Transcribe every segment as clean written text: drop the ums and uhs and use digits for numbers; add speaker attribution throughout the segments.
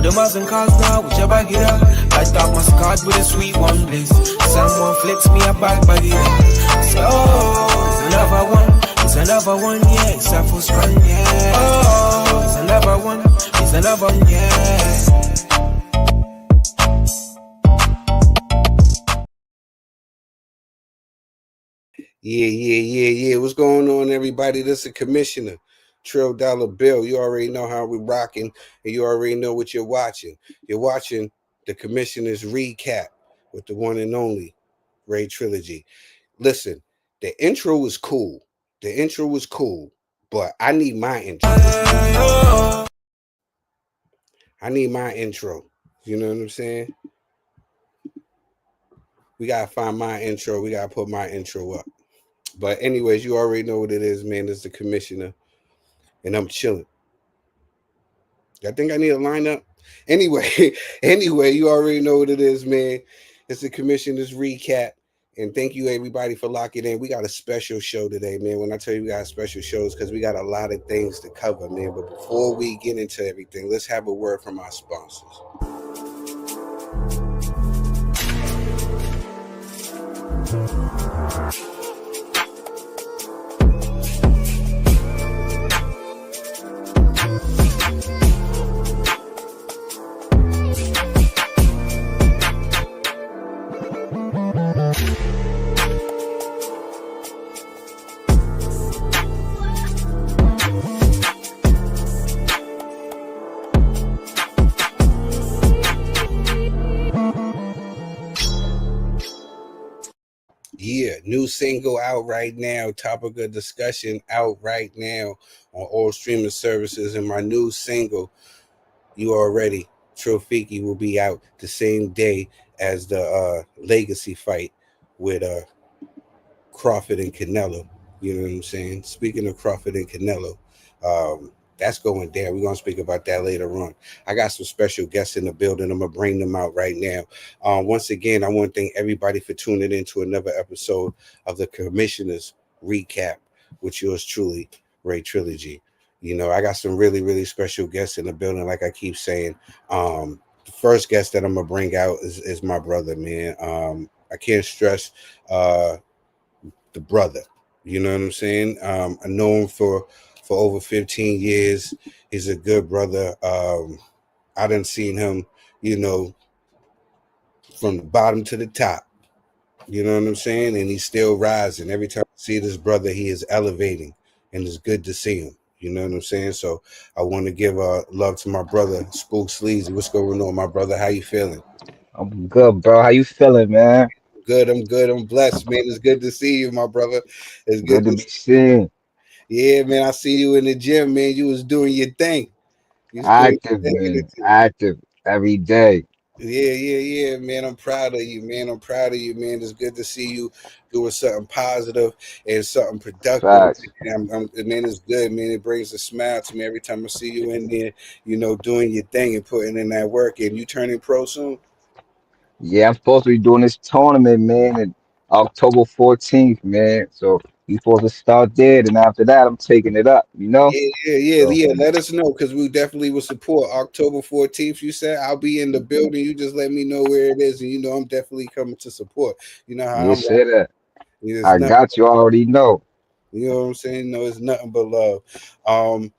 Speaker 1: the miles and cars now, whichever I get up. Light up my scars with a sweet one bliss. Someone flips me a bag it up. So, it's another one, yeah. It's a full span, yeah. Oh, it's another one, yeah.
Speaker 2: Yeah. What's going on, everybody? This is Commissioner Trill Dollar Bill. You already know how we're rocking, and you already know what you're watching. You're watching the Commissioner's recap with the one and only Rae Trilogy. Listen, the intro was cool. But I need my intro. You know what I'm saying? We gotta find my intro. We gotta put my intro up. But anyways, you already know what it is, man. It's the Commissioner, and I'm chilling. I think I need a lineup. Anyway, you already know what it is, man. It's the Commissioner's recap. And thank you, everybody, for locking in. We got a special show today, man. When I tell you we got special shows, because we got a lot of things to cover, man. But before we get into everything, let's have a word from our sponsors. Yeah, new single out right now. Topic of discussion out right now on all streaming services. And my new single, you already, Trofiki, will be out the same day as the legacy fight with Crawford and Canelo. You know what I'm saying? Speaking of Crawford and Canelo, that's going down. We're going to speak about that later on. I got some special guests in the building. I'm going to bring them out right now. Once again, I want to thank everybody for tuning in to another episode of the Commissioner's Recap with yours truly, Rae Trilogy. You know, I got some really, really special guests in the building, like I keep saying. The first guest that I'm going to bring out is my brother, man. I can't stress the brother. You know what I'm saying? I know him for over 15 years. He's a good brother. I done seen him, you know, from the bottom to the top. You know what I'm saying? And he's still rising. Every time I see this brother, he is elevating, and it's good to see him. You know what I'm saying? So I want to give love to my brother, Spook Sleazy. What's going on, my brother? How you feeling?
Speaker 3: I'm good, bro. How you feeling, man?
Speaker 2: Good. I'm blessed, man. It's good to see you, my brother. It's
Speaker 3: Good
Speaker 2: good
Speaker 3: to
Speaker 2: to
Speaker 3: be
Speaker 2: see
Speaker 3: seen.
Speaker 2: you. Yeah, man. I see you in the gym, man. You was doing your thing. You was doing
Speaker 3: Active,
Speaker 2: your thing in the
Speaker 3: man.
Speaker 2: gym.
Speaker 3: Active every day.
Speaker 2: Yeah, man. I'm proud of you, man. It's good to see you doing something positive and something productive.
Speaker 3: Facts.
Speaker 2: Man, it's good, man. It brings a smile to me every time I see you in there, you know, doing your thing and putting in that work. And you turning pro soon?
Speaker 3: Yeah, I'm supposed to be doing this tournament, man, in October 14th, man. So you supposed to start there, and after that, I'm taking it up, you know? So
Speaker 2: Yeah. Let us know, because we definitely will support. October 14th, you said. I'll be in the building. You just let me know where it is, and you know I'm definitely coming to support. You know how
Speaker 3: you
Speaker 2: I'm like.
Speaker 3: say that.
Speaker 2: It's
Speaker 3: I
Speaker 2: nothing.
Speaker 3: got you already know.
Speaker 2: You know what I'm saying? No, it's nothing but love. Um,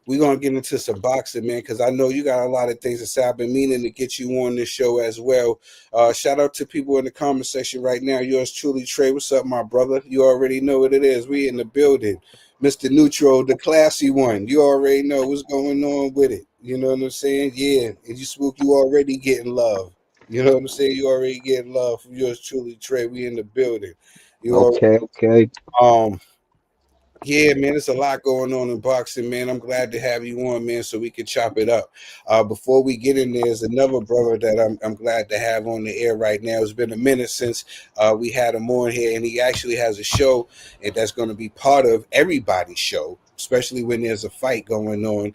Speaker 2: we're gonna get into some boxing, man, because I know you got a lot of things to say. I've been meaning to get you on this show as well. Shout out to people in the comment section right now. Yours truly, Trey. What's up, my brother? You already know what it is. We in the building. Mr. Neutral, the classy one. You already know what's going on with it. You know what I'm saying? Yeah. And you spook, you already getting love. You know what I'm saying? You already getting love from yours truly, Trey. We in the building. You already
Speaker 3: Okay.
Speaker 2: um yeah, man, there's a lot going on in boxing, man. I'm glad to have you on, man, so we can chop it up. Before we get in there's another brother that I'm glad to have on the air right now. It's been a minute since we had him on here, and he actually has a show, and that's going to be part of everybody's show, especially when there's a fight going on.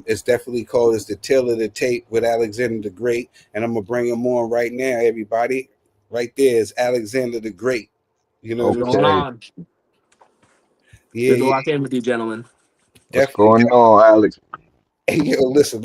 Speaker 2: It's definitely called "It's the Tale of the Tape" with Alexander the Great, and I'm gonna bring him on right now, everybody. Right there is Alexander the Great. You know what
Speaker 4: What's
Speaker 2: I'm
Speaker 4: going
Speaker 2: saying?
Speaker 3: Okay.
Speaker 4: on? Good to
Speaker 2: Yeah,
Speaker 4: lock in with you, gentlemen.
Speaker 3: What's
Speaker 2: definitely.
Speaker 3: going on, Alex?
Speaker 2: Hey, yo, listen.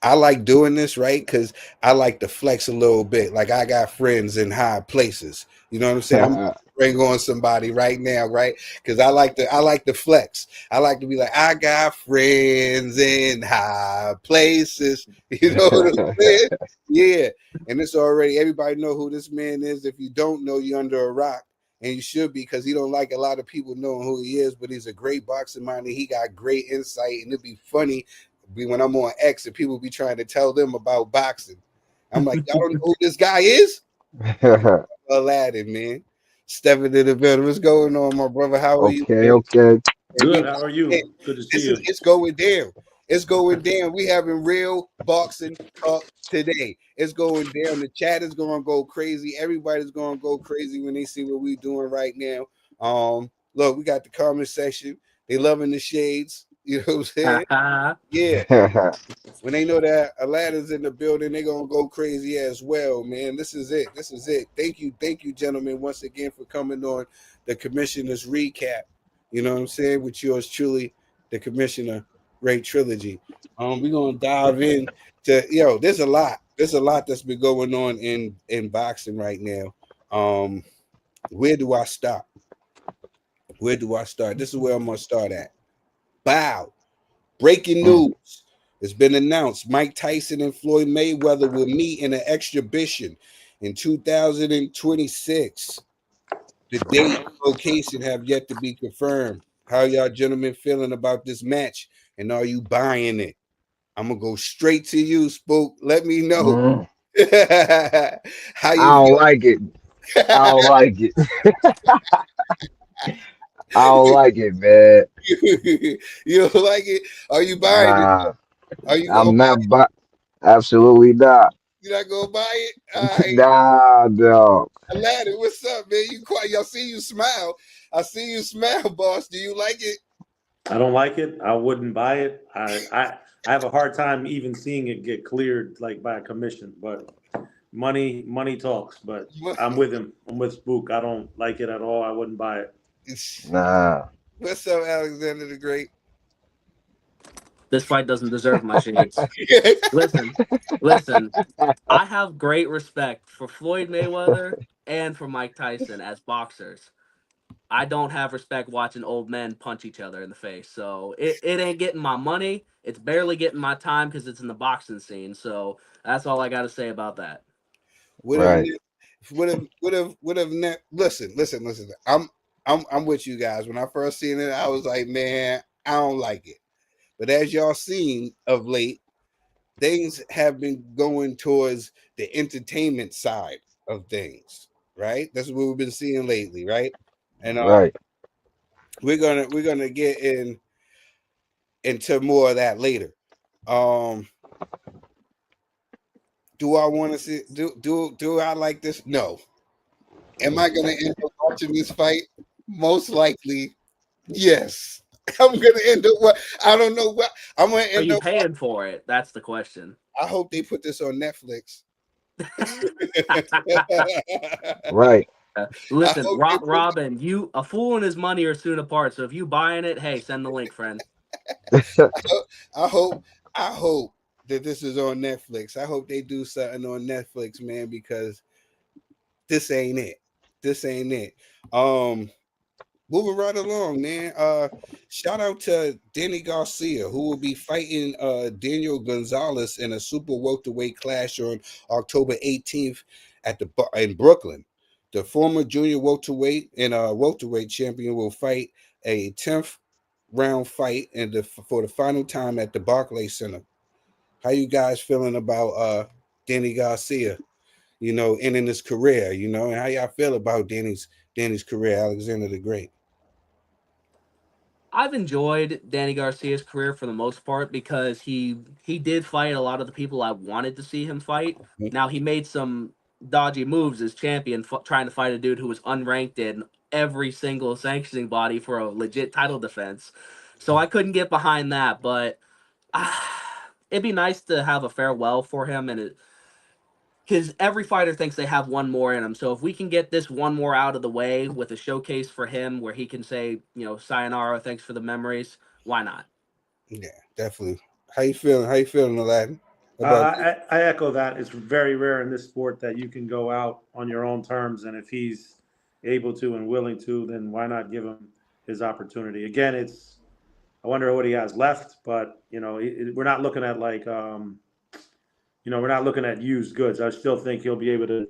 Speaker 2: I like doing this, right? Because I like to flex a little bit. Like I got friends in high places. You know what I'm saying? I'm gonna bring on somebody right now, right? Because I like to flex. I like to be like, I got friends in high places. You know what I'm saying? Yeah. And it's already everybody know who this man is. If you don't know, you're under a rock. And you should be, because he don't like a lot of people knowing who he is, but he's a great boxing mind and he got great insight. And it'd be funny when I'm on X and people be trying to tell them about boxing. I'm like, y'all don't know who this guy is? Aladdin, man. Stepping to the building. What's going on, my brother? How are you?
Speaker 3: Okay.
Speaker 4: Good. How are you? Good to see you.
Speaker 2: It's going down. It's going down. We having real boxing talk today. It's going down. The chat is going to go crazy. Everybody's going to go crazy when they see what we're doing right now. Look, we got the comment section. They loving the shades. You know what I'm saying? Yeah. When they know that Aladdin's in the building, they're gonna go crazy as well, man. This is it. This is it. Thank you, gentlemen, once again for coming on the commissioner's recap. You know what I'm saying? With yours truly, the commissioner, Rae Trilogy. We're gonna dive in to there's a lot. There's a lot that's been going on in boxing right now. Where do I stop? Where do I start? This is where I'm gonna start at. Bow. Breaking news. It's been announced Mike Tyson and Floyd Mayweather will meet in an exhibition in 2026. The date and location have yet to be confirmed. How y'all gentlemen feeling about this match? And are you buying it? I'm going to go straight to you, Spook. Let me know. How you
Speaker 3: I don't like it. I don't like it. I don't like it, man.
Speaker 2: You don't like it? Are you buying it?
Speaker 3: Nah,
Speaker 2: Are you going
Speaker 3: I'm
Speaker 2: to buy
Speaker 3: not.
Speaker 2: it?
Speaker 3: Absolutely not.
Speaker 2: You're not going to buy it? All right.
Speaker 3: Nah, no.
Speaker 2: Aladdin, what's up, man? You quiet? Y'all see you smile. I see you smile, boss. Do you like it?
Speaker 4: I don't like it. I wouldn't buy it. I have a hard time even seeing it get cleared like by a commission. But money talks. But I'm with him. I'm with Spook. I don't like it at all. I wouldn't buy it.
Speaker 3: Nah.
Speaker 2: What's up, Alexander the Great?
Speaker 5: This fight doesn't deserve my shades. Listen. I have great respect for Floyd Mayweather and for Mike Tyson as boxers. I don't have respect watching old men punch each other in the face. So it ain't getting my money. It's barely getting my time because it's in the boxing scene. So that's all I got to say about that.
Speaker 3: Right.
Speaker 2: Listen. I'm with you guys. When I first seen it, I was like, man, I don't like it. But as y'all seen of late, things have been going towards the entertainment side of things, right? That's what we've been seeing lately, right? And
Speaker 3: Right.
Speaker 2: we're gonna get into more of that later. Do I want to see? Do I like this? No. Am I gonna end up watching this fight? Most likely, yes. I'm gonna end up what I don't know what I'm gonna
Speaker 5: Are
Speaker 2: end
Speaker 5: you
Speaker 2: up.
Speaker 5: paying for it? That's the question.
Speaker 2: I hope they put this on Netflix.
Speaker 3: Right.
Speaker 5: Listen, Robin, you a fool and his money are soon apart. So if you buying it, hey, send the link, friend.
Speaker 2: I hope that this is on Netflix. I hope they do something on Netflix, man, because this ain't it. This ain't it. Moving right along, man. Shout out to Danny Garcia, who will be fighting Daniel Gonzalez in a super welterweight clash on October 18th in Brooklyn. The former junior welterweight and welterweight champion will fight a 10th round fight for the final time at the Barclays Center. How you guys feeling about Danny Garcia? Ending his career. And how y'all feel about Danny's career, Alexander the Great?
Speaker 5: I've enjoyed Danny Garcia's career for the most part because he did fight a lot of the people I wanted to see him fight. Now he made some dodgy moves as champion, trying to fight a dude who was unranked in every single sanctioning body for a legit title defense. So I couldn't get behind that, but it'd be nice to have a farewell for him, and because every fighter thinks they have one more in him. So if we can get this one more out of the way with a showcase for him where he can say, sayonara, thanks for the memories, why not?
Speaker 2: Yeah, definitely. How you feeling? Aladdin?
Speaker 4: I echo that. It's very rare in this sport that you can go out on your own terms, and if he's able to and willing to, then why not give him his opportunity? Again, I wonder what he has left, but we're not looking at like we're not looking at used goods. I still think he'll be able to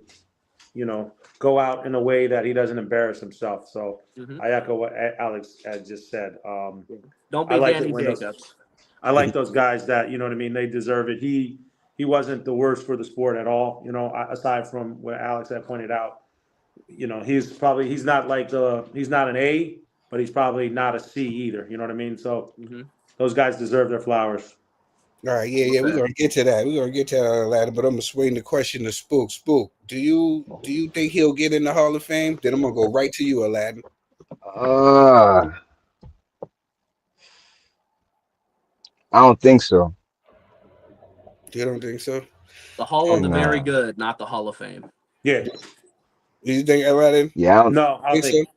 Speaker 4: go out in a way that he doesn't embarrass himself. So I echo what Alex had just said.
Speaker 5: Don't
Speaker 4: I
Speaker 5: be
Speaker 4: like it
Speaker 5: Danny
Speaker 4: when
Speaker 5: Jacobs.
Speaker 4: I like those guys that what I mean. They deserve it. He wasn't the worst for the sport at all. Aside from what Alex had pointed out, he's not like he's not an A, but he's probably not a C either. You know what I mean? So those guys deserve their flowers.
Speaker 2: All right, yeah, we're gonna get to that. We're gonna get to that later, but I'm gonna swing the question to Spook. Spook, do you think he'll get in the Hall of Fame? Then I'm gonna go right to you, Aladdin.
Speaker 3: I don't think so.
Speaker 2: You don't think so?
Speaker 5: The Hall of the Very Good, not the Hall of Fame.
Speaker 4: Yeah.
Speaker 2: Do you think Aladdin?
Speaker 3: Yeah.
Speaker 4: No, I don't think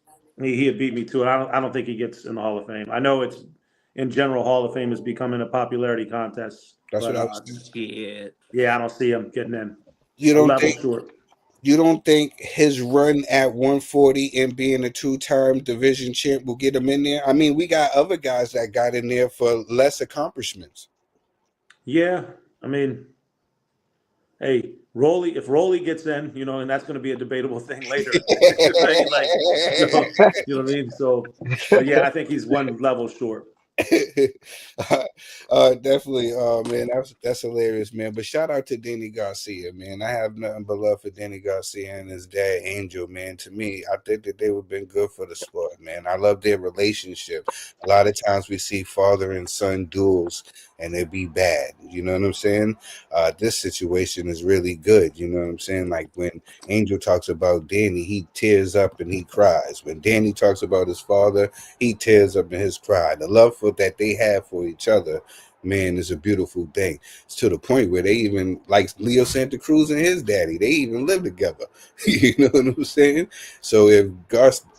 Speaker 4: he'd beat me to it. I don't think he gets in the Hall of Fame. I know it's in general Hall of Fame is becoming a popularity contest.
Speaker 2: That's what I was
Speaker 5: saying.
Speaker 4: Yeah, I don't see him getting in.
Speaker 2: You don't think his run at 140 and being a 2-time division champ will get him in there? I mean, we got other guys that got in there for less accomplishments.
Speaker 4: Yeah, I mean, hey, if Rolly gets in, and that's going to be a debatable thing later. Right? Like, you know what I mean? So, but yeah, I think he's one level short.
Speaker 2: Definitely, man, that's hilarious, man. But shout out to Danny Garcia, man. I have nothing but love for Danny Garcia and his dad Angel, man. To me, I think that they would have been good for the sport, man. I love their relationship. A lot of times we see father and son duels and they be bad, you know what I'm saying? This situation is really good, you know what I'm saying? Like when Angel talks about Danny, he tears up and he cries. When Danny talks about his father, he tears up in his cry. The love that they have for each other, man, is a beautiful thing. It's to the point where they even, like Leo Santa Cruz and his daddy, they even live together. You know what I'm saying? So if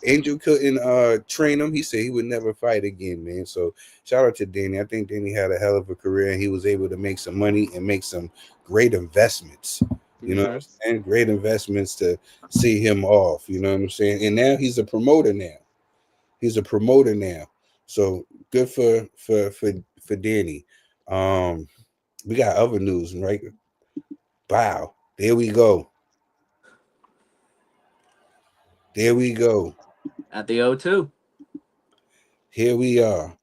Speaker 2: Angel couldn't train him, he said he would never fight again, man. So shout out to Danny. I think Danny had a hell of a career and he was able to make some money and make some great investments. You know what I'm saying? Great investments to see him off. You know what I'm saying? And now he's a promoter now. So good for Danny. We got other news, right? Wow, there we go.
Speaker 5: At the O2.
Speaker 2: Here we are.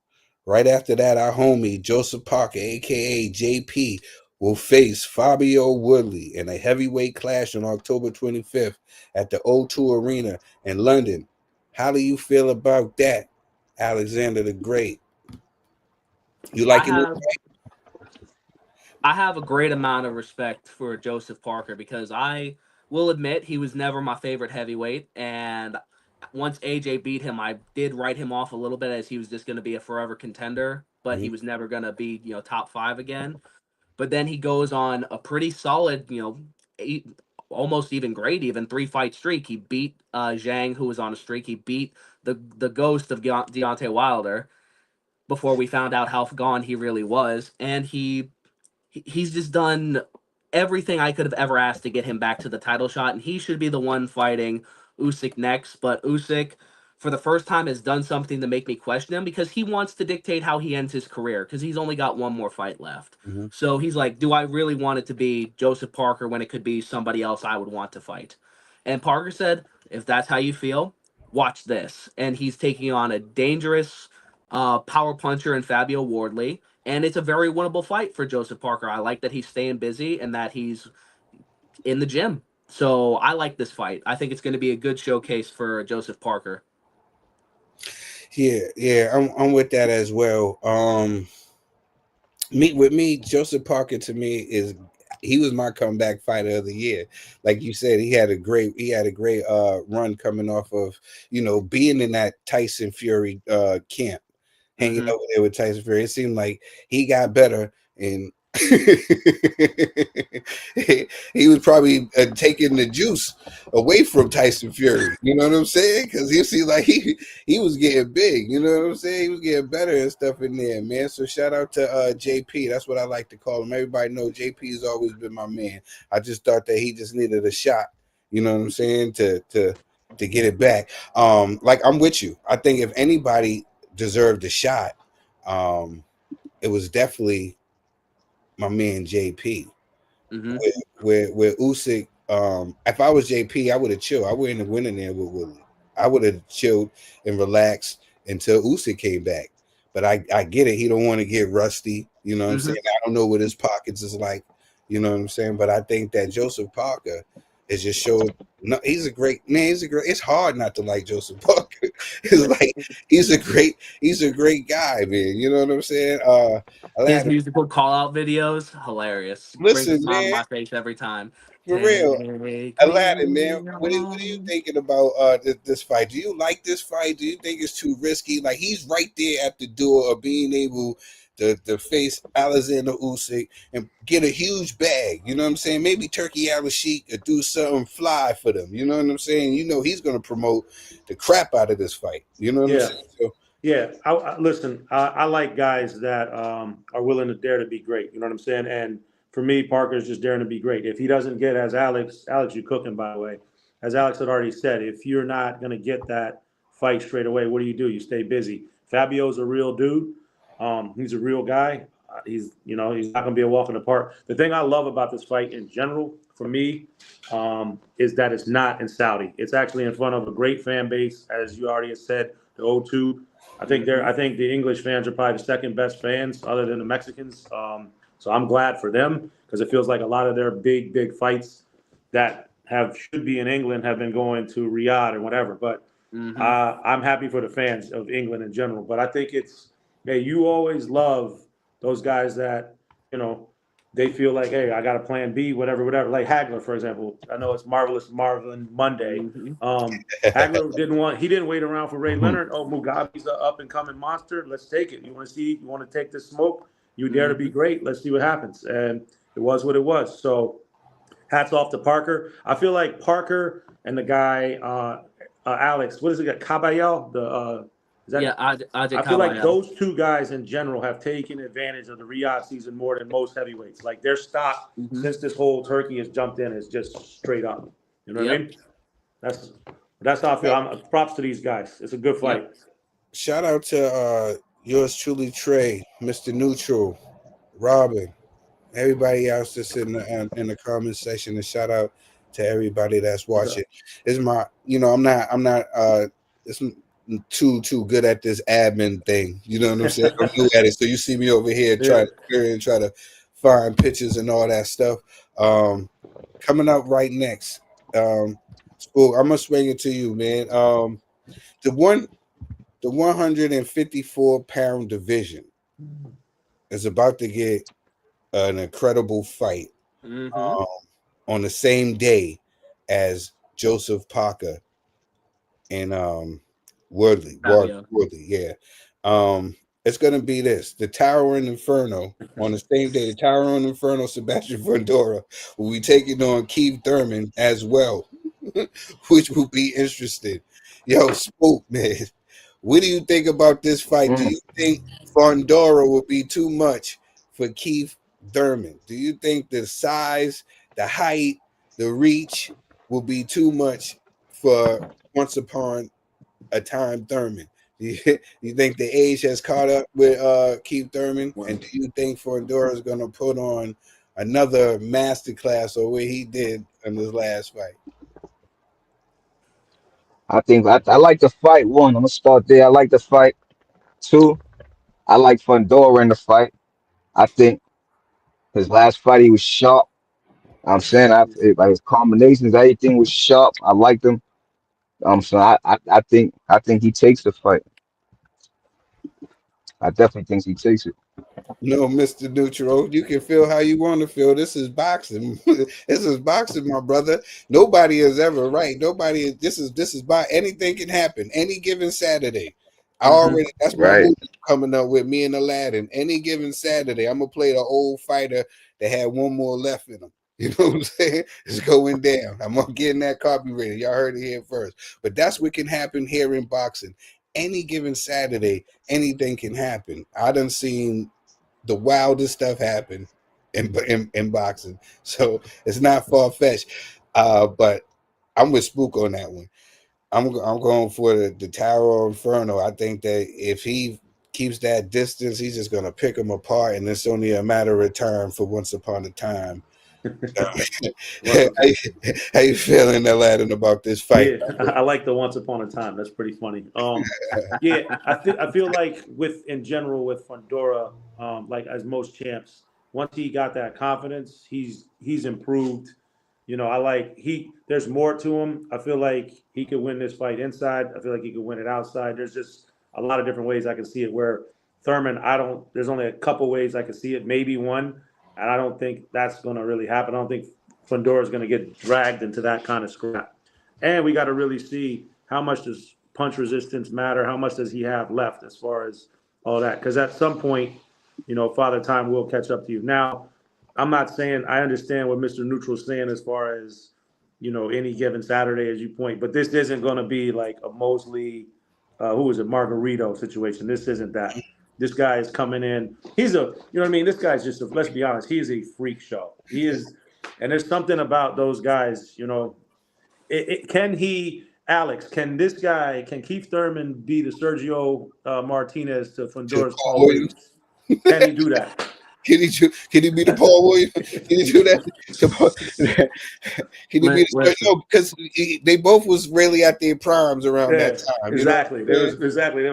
Speaker 2: Right after that, our homie Joseph Parker, aka JP, will face Fabio Woodley in a heavyweight clash on October 25th at the O2 Arena in London. How do you feel about that, Alexander the Great? You liking it?
Speaker 5: I have a great amount of respect for Joseph Parker because I will admit he was never my favorite heavyweight. And once AJ beat him, I did write him off a little bit as he was just going to be a forever contender, but he was never going to be, top 5 again. But then he goes on a pretty solid, 8, almost even great, even 3-fight streak. He beat Zhang, who was on a streak. He beat the ghost of Deontay Wilder before we found out how gone he really was. And he's just done everything I could have ever asked to get him back to the title shot, and he should be the one fighting Usyk next. But Usyk, for the first time, has done something to make me question him because he wants to dictate how he ends his career because he's only got one more fight left. So he's like, do I really want it to be Joseph Parker when it could be somebody else I would want to fight? And Parker said, if that's how you feel, watch this. And he's taking on a dangerous power puncher in Fabio Wardley. And it's a very winnable fight for Joseph Parker. I like that he's staying busy and that he's in the gym. So I like this fight. I think it's going to be a good showcase for Joseph Parker.
Speaker 2: Yeah, I'm with that as well. Joseph Parker to me he was my comeback fighter of the year. Like you said, he had a great run coming off of being in that Tyson Fury camp. Hanging over there with Tyson Fury. It seemed like he got better and He was probably taking the juice away from Tyson Fury. You know what I'm saying? Because you see, like he was getting big. You know what I'm saying? He was getting better and stuff in there, man. So shout out to JP. That's what I like to call him. Everybody know JP has always been my man. I just thought that he just needed a shot. You know what I'm saying? To get it back. Like I'm with you. I think if anybody deserved a shot, it was definitely my man JP.
Speaker 5: Mm-hmm.
Speaker 2: Where Usyk, if I was JP, I would have chilled. I wouldn't have went in there with Willie. I would have chilled and relaxed until Usyk came back. But I get it. He don't want to get rusty. You know what I'm saying? I don't know what his pockets is like. You know what I'm saying? But I think that Joseph Parker has just showed. No, he's a great man. He's a great. It's hard not to like Joseph Parker. It's like he's a great guy, man. You know what I'm saying?
Speaker 5: His musical call out videos, hilarious. Brings a
Speaker 2: Listen,
Speaker 5: smile on
Speaker 2: man,
Speaker 5: my face every time.
Speaker 2: for real.
Speaker 5: Take
Speaker 2: Aladdin, man,
Speaker 5: me
Speaker 2: what are you
Speaker 5: on.
Speaker 2: thinking about this fight? Do you like this fight? Do you think it's too risky? Like he's right there at the door of being able to face Alexander Usyk and get a huge bag. You know what I'm saying? Maybe Turkey Al-Sheikh could do something fly for them. You know what I'm saying? You know he's going to promote the crap out of this fight. You know what I'm saying? So,
Speaker 4: yeah. Listen, I like guys that are willing to dare to be great. You know what I'm saying? And for me, Parker's just daring to be great. If he doesn't get, as Alex, you cooking, by the way, as Alex had already said, if you're not going to get that fight straight away, what do? You stay busy. Fabio's a real dude. He's a real guy. He's not going to be a walk in the park. The thing I love about this fight in general, for me, is that it's not in Saudi. It's actually in front of a great fan base, as you already said, the O2. I think the English fans are probably the second best fans, other than the Mexicans. So I'm glad for them because it feels like a lot of their big fights that should be in England have been going to Riyadh or whatever. But I'm happy for the fans of England in general. But I think you always love those guys that they feel like, hey, I got a plan B, whatever. Like Hagler, for example. I know it's Marvin Monday. Hagler didn't wait around for Ray Leonard. Oh, Mugabe's an up and coming monster. Let's take it. You want to take this smoke? You dare to be great. Let's see what happens. And it was what it was. So hats off to Parker. I feel like Parker and the guy, Alex, what is it? Caballel, I feel like those two guys in general have taken advantage of the Riyadh season more than most heavyweights. Like their stock since this whole Turkey has jumped in is just straight up. You know what I mean? That's how I feel. Props to these guys. It's a good fight.
Speaker 2: Shout out to yours truly, Trey, Mr. Neutral, Robin, everybody else that's in the comment section, and shout out to everybody that's watching. It's my, I'm not it's too good at this admin thing. You know what I'm saying? I'm new at it. So you see me over here try to find pictures and all that stuff. Coming up right next. Spook, I'm gonna swing it to you, man. The 154-pound division is about to get an incredible fight on the same day as Joseph Parker and Woodley, yeah. It's gonna be the Towering Inferno on the same day. The Towering Inferno, Sebastian Fundora will be taking on Keith Thurman as well, which will be interesting. Yo, Spook, man, what do you think about this fight? Do you think Fundora will be too much for Keith Thurman? Do you think the size, the height, the reach will be too much for Once Upon a Time Thurman? You think the age has caught up with Keith Thurman? And do you think Fundora is going to put on another masterclass or what he did in his last fight?
Speaker 3: I think I like the fight. One, I'm gonna start there. I like the fight. Two, I like Fundora in the fight. I think his last fight he was sharp. I'm saying like his combinations, everything was sharp. I liked him. So I think he takes the fight. I definitely think he takes it.
Speaker 2: No, Mr. Neutral, you can feel how you want to feel. This is boxing. This is boxing, my brother. Nobody is ever right. This is anything can happen any given Saturday. I already, that's my
Speaker 3: Right.
Speaker 2: movie coming up with me and Aladdin. Any given Saturday, I'm gonna play the old fighter that had one more left in him. You know what I'm saying? It's going down. I'm gonna get in that copyrighted. Y'all heard it here first. But that's what can happen here in boxing. Any given Saturday, anything can happen. I done seen the wildest stuff happen in boxing. So it's not far-fetched. But I'm with Spook on that one. I'm going for the Tower of Inferno. I think that if he keeps that distance, he's just going to pick them apart, and it's only a matter of time for Once Upon a Time. How you feeling, Aladdin, about this fight?
Speaker 4: Yeah, I like the Once Upon a Time. That's pretty funny. Yeah, I feel like in general with Fundora, like as most champs, once he got that confidence, he's improved. You know, there's more to him. I feel like he could win this fight inside. I feel like he could win it outside. There's just a lot of different ways I can see it where Thurman, there's only a couple ways I can see it, maybe one. And I don't think that's going to really happen. I don't think Fundora is going to get dragged into that kind of scrap. And we got to really see how much does punch resistance matter? How much does he have left as far as all that? Because at some point, you know, Father Time will catch up to you. Now, I'm not saying I understand what Mr. Neutral's saying as far as, you know, any given Saturday, as you point, but this isn't going to be like a Mosley, who was it, Margarito situation. This isn't that. This guy is coming in. He's you know what I mean? This guy's let's be honest, he is a freak show. He is, and there's something about those guys, you know. Can Keith Thurman be the Sergio Martinez to Fundora's Paul Williams? Can he do that?
Speaker 2: Can he be the Paul Williams? Can he do that? Can he be the no? Because they both was really at their primes around that time.
Speaker 4: Exactly.
Speaker 2: You know?
Speaker 4: There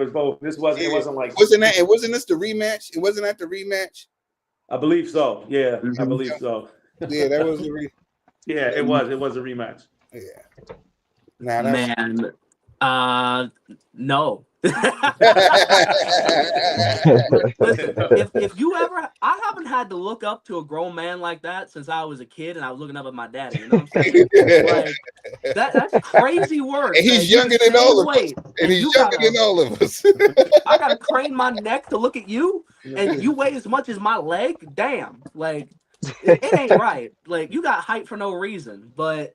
Speaker 4: was both. It wasn't like
Speaker 2: wasn't this the rematch? It wasn't that the rematch?
Speaker 4: I believe so. Yeah, I believe so.
Speaker 2: Yeah, that was the rematch.
Speaker 4: Yeah, it was. It was a rematch.
Speaker 2: Yeah.
Speaker 5: Man, no. Listen, if you ever, I haven't had to look up to a grown man like that since I was a kid, and I was looking up at my daddy. You know what I'm saying? Like that's crazy work.
Speaker 2: And he's younger than all of us. And he's younger than all of us.
Speaker 5: I gotta crane my neck to look at you, and you weigh as much as my leg. Damn, like it ain't right. Like you got height for no reason. But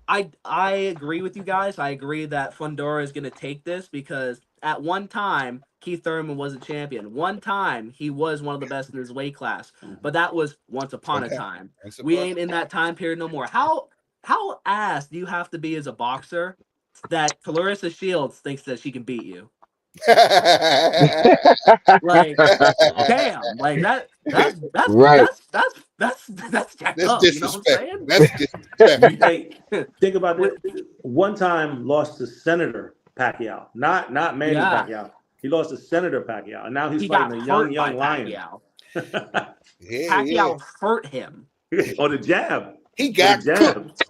Speaker 5: I agree with you guys. I agree that Fundora is gonna take this because at one time, Keith Thurman was a champion. One time, he was one of the best in his weight class. But that was once upon a time. We ain't in that time period no more. How ass do you have to be as a boxer that Clarissa Shields thinks that she can beat you? Like, damn, like that's
Speaker 3: right.
Speaker 5: that's jacked up.
Speaker 2: Disrespect.
Speaker 5: You know what I'm saying?
Speaker 2: That's disrespect.
Speaker 4: Hey, think about it. One time lost to Senator Pacquiao, not Manny Pacquiao. He lost to Senator Pacquiao, and now he's fighting a young lion.
Speaker 5: Pacquiao hurt him.
Speaker 4: Or the jab.
Speaker 2: He got cooked.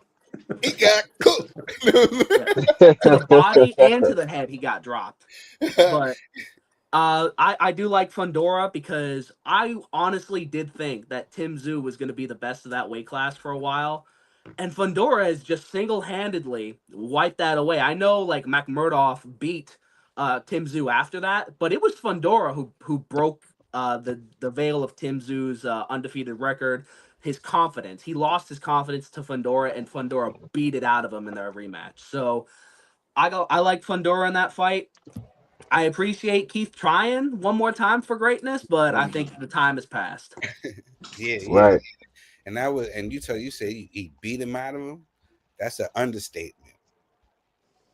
Speaker 2: He got cooked.
Speaker 5: To the body and to the head, he got dropped. But I do like Fundora because I honestly did think that Tim Tszyu was going to be the best of that weight class for a while. And Fundora has just single-handedly wiped that away. I know, like, McMurdoch beat Tim Tszyu after that, but it was Fundora who broke the veil of Tim Tszyu's undefeated record, his confidence. He lost his confidence to Fundora, and Fundora beat it out of him in their rematch. So I like Fundora in that fight. I appreciate Keith trying one more time for greatness, but I think the time has passed.
Speaker 2: Yeah.
Speaker 3: Right.
Speaker 2: And you say he beat him out of him. That's an understatement.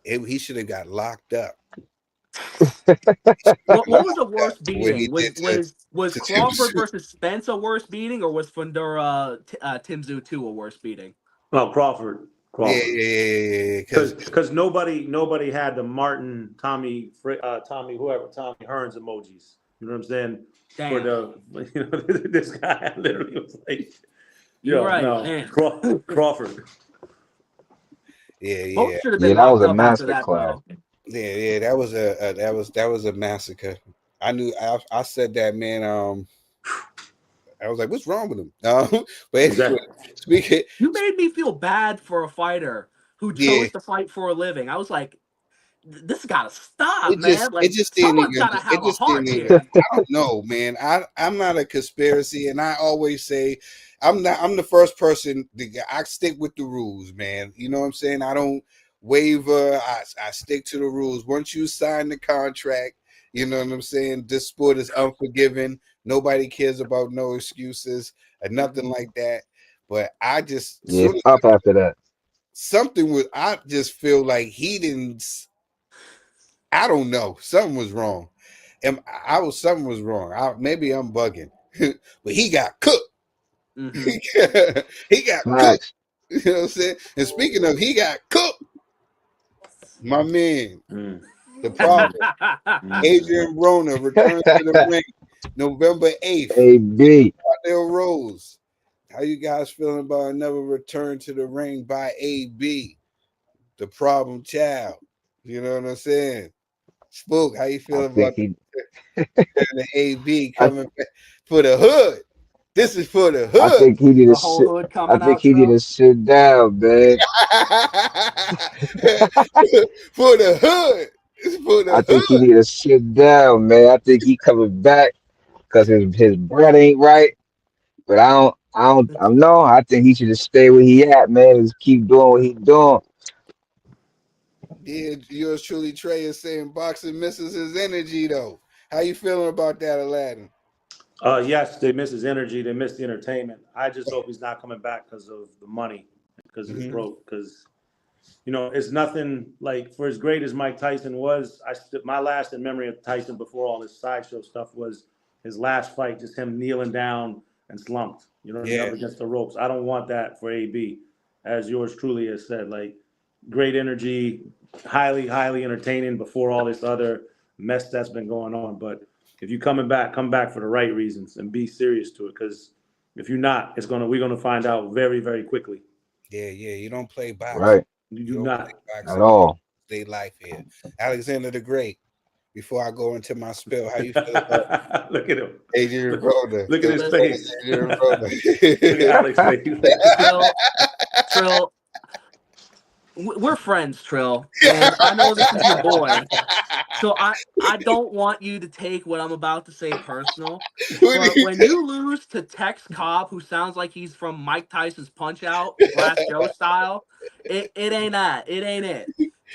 Speaker 2: He should have got locked up.
Speaker 5: What was the worst beating? Was Crawford versus Spence a worse beating, or was Fundora Tim Tszyu 2 a worse beating?
Speaker 4: Oh, Crawford.
Speaker 2: Yeah.
Speaker 4: Because nobody had the Martin, Tommy Hearns emojis. You know what I'm saying?
Speaker 5: Damn.
Speaker 4: For this guy literally was like,
Speaker 5: you're right. No,
Speaker 4: Crawford.
Speaker 2: Yeah.
Speaker 5: That
Speaker 3: was a master class.
Speaker 2: Yeah, that was a massacre. I knew. I said that, man. I was like, "What's wrong with him?" But anyway,
Speaker 5: you made me feel bad for a fighter who chose to fight for a living. I was like, this gotta stop, man.
Speaker 2: It
Speaker 5: Like
Speaker 2: just didn't
Speaker 5: someone's
Speaker 2: even,
Speaker 5: gotta
Speaker 2: it
Speaker 5: have a
Speaker 2: just didn't
Speaker 5: heart
Speaker 2: even,
Speaker 5: here.
Speaker 2: I don't know, man. I'm not a conspiracy, and I always say I'm the first person I stick with the rules, man. You know what I'm saying? I don't waver. I stick to the rules. Once you sign the contract, you know what I'm saying? This sport is unforgiving. Nobody cares about no excuses or nothing like that. But I just
Speaker 3: Yeah, it's up after that.
Speaker 2: something with I just feel like he didn't. I don't know. Something was wrong. And something was wrong. Maybe I'm bugging. But he got cooked.
Speaker 5: Mm-hmm.
Speaker 2: He got cooked.
Speaker 3: Facts.
Speaker 2: You know what I'm saying? And speaking of he got cooked, my man, the
Speaker 3: Mm.
Speaker 2: problem. Adrian Broner returns to the ring November 8th.
Speaker 3: AB.
Speaker 2: Cardell Rose. How you guys feeling about another return to the ring by AB? The problem child. You know what I'm saying? Spook, how you
Speaker 3: I
Speaker 2: feeling
Speaker 3: think
Speaker 2: about
Speaker 3: he
Speaker 2: the AB
Speaker 3: I,
Speaker 2: coming back for the hood? This is for the
Speaker 3: I
Speaker 2: hood.
Speaker 3: think he need to
Speaker 5: The whole
Speaker 3: sit
Speaker 5: hood
Speaker 3: I
Speaker 5: coming
Speaker 3: think
Speaker 5: out,
Speaker 3: he need
Speaker 5: Trill.
Speaker 3: to sit down, man.
Speaker 2: For the hood. It's for the
Speaker 3: I think he
Speaker 2: hood.
Speaker 3: need to sit down, man. I think he coming back because his bread ain't right. But I know. I think he should just stay where he at, man. And just keep doing what he doing.
Speaker 2: Yeah, yours truly, Trey, is saying boxing misses his energy, though. How you feeling about that, Aladdin?
Speaker 4: Yes, they miss his energy. They miss the entertainment. I just hope he's not coming back because of the money, because he's broke. Because it's nothing like for as great as Mike Tyson was. My last in memory of Tyson before all this sideshow stuff was his last fight, just him kneeling down and slumped. You know what I mean,
Speaker 2: Yeah,
Speaker 4: up against the ropes. I don't want that for AB, as yours truly has said. Like great energy, highly entertaining before all this other mess that's been going on. But if you coming back, come back for the right reasons and be serious to it. Because if you're not, we're gonna find out very, very quickly.
Speaker 2: yeah. You don't play boxing.
Speaker 3: Right.
Speaker 4: You
Speaker 2: You
Speaker 4: do
Speaker 2: don't play
Speaker 4: not.
Speaker 3: At
Speaker 2: boxing. You
Speaker 3: all.
Speaker 2: stay life here. Alexander the Great. Before I go into my spill, how you feel about
Speaker 4: Look at him.
Speaker 2: Adrian
Speaker 4: Look,
Speaker 2: Broner?
Speaker 4: look at
Speaker 2: The
Speaker 4: his
Speaker 2: great
Speaker 4: face.
Speaker 2: Adrian
Speaker 4: Look at
Speaker 2: Broner.
Speaker 4: Alex's face.
Speaker 5: Trill, we're friends, Trill, and I know this is your boy. So I don't want you to take what I'm about to say personal,
Speaker 2: What do
Speaker 5: but
Speaker 2: you
Speaker 5: when
Speaker 2: think?
Speaker 5: you lose to Tex Cobb, who sounds like he's from Mike Tyson's Punch Out, Last Joe style, it ain't that. It ain't it.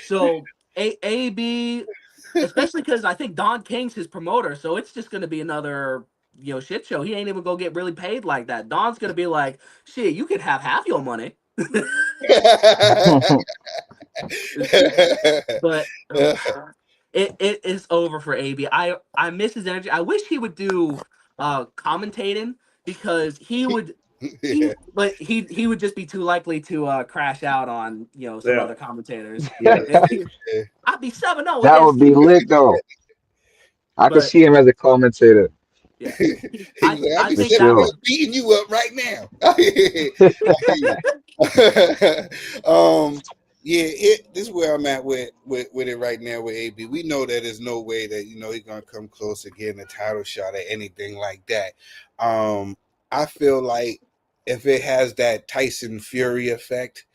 Speaker 5: So AB, especially because I think Don King's his promoter, so it's just gonna be another shit show. He ain't even gonna get really paid like that. Don's gonna be like, shit, you could have half your money. But it is over for AB. I miss his energy. I wish he would do commentating because
Speaker 2: Yeah.
Speaker 5: he would just be too likely to crash out on some
Speaker 4: Yeah.
Speaker 5: other commentators.
Speaker 4: Yeah.
Speaker 5: I'd be 7-0
Speaker 3: That would
Speaker 5: against
Speaker 3: be
Speaker 5: you.
Speaker 3: lit though. I could
Speaker 5: But
Speaker 3: see him as a commentator
Speaker 5: yeah,
Speaker 2: He was like, I'll be
Speaker 5: I
Speaker 3: for
Speaker 5: think
Speaker 2: sitting
Speaker 5: that
Speaker 3: sure.
Speaker 5: would.
Speaker 2: here beating you up right now. Yeah, this is where I'm at with it right now with AB. We know that there's no way that he's gonna come close to getting a title shot or anything like that. I feel like if it has that Tyson Fury effect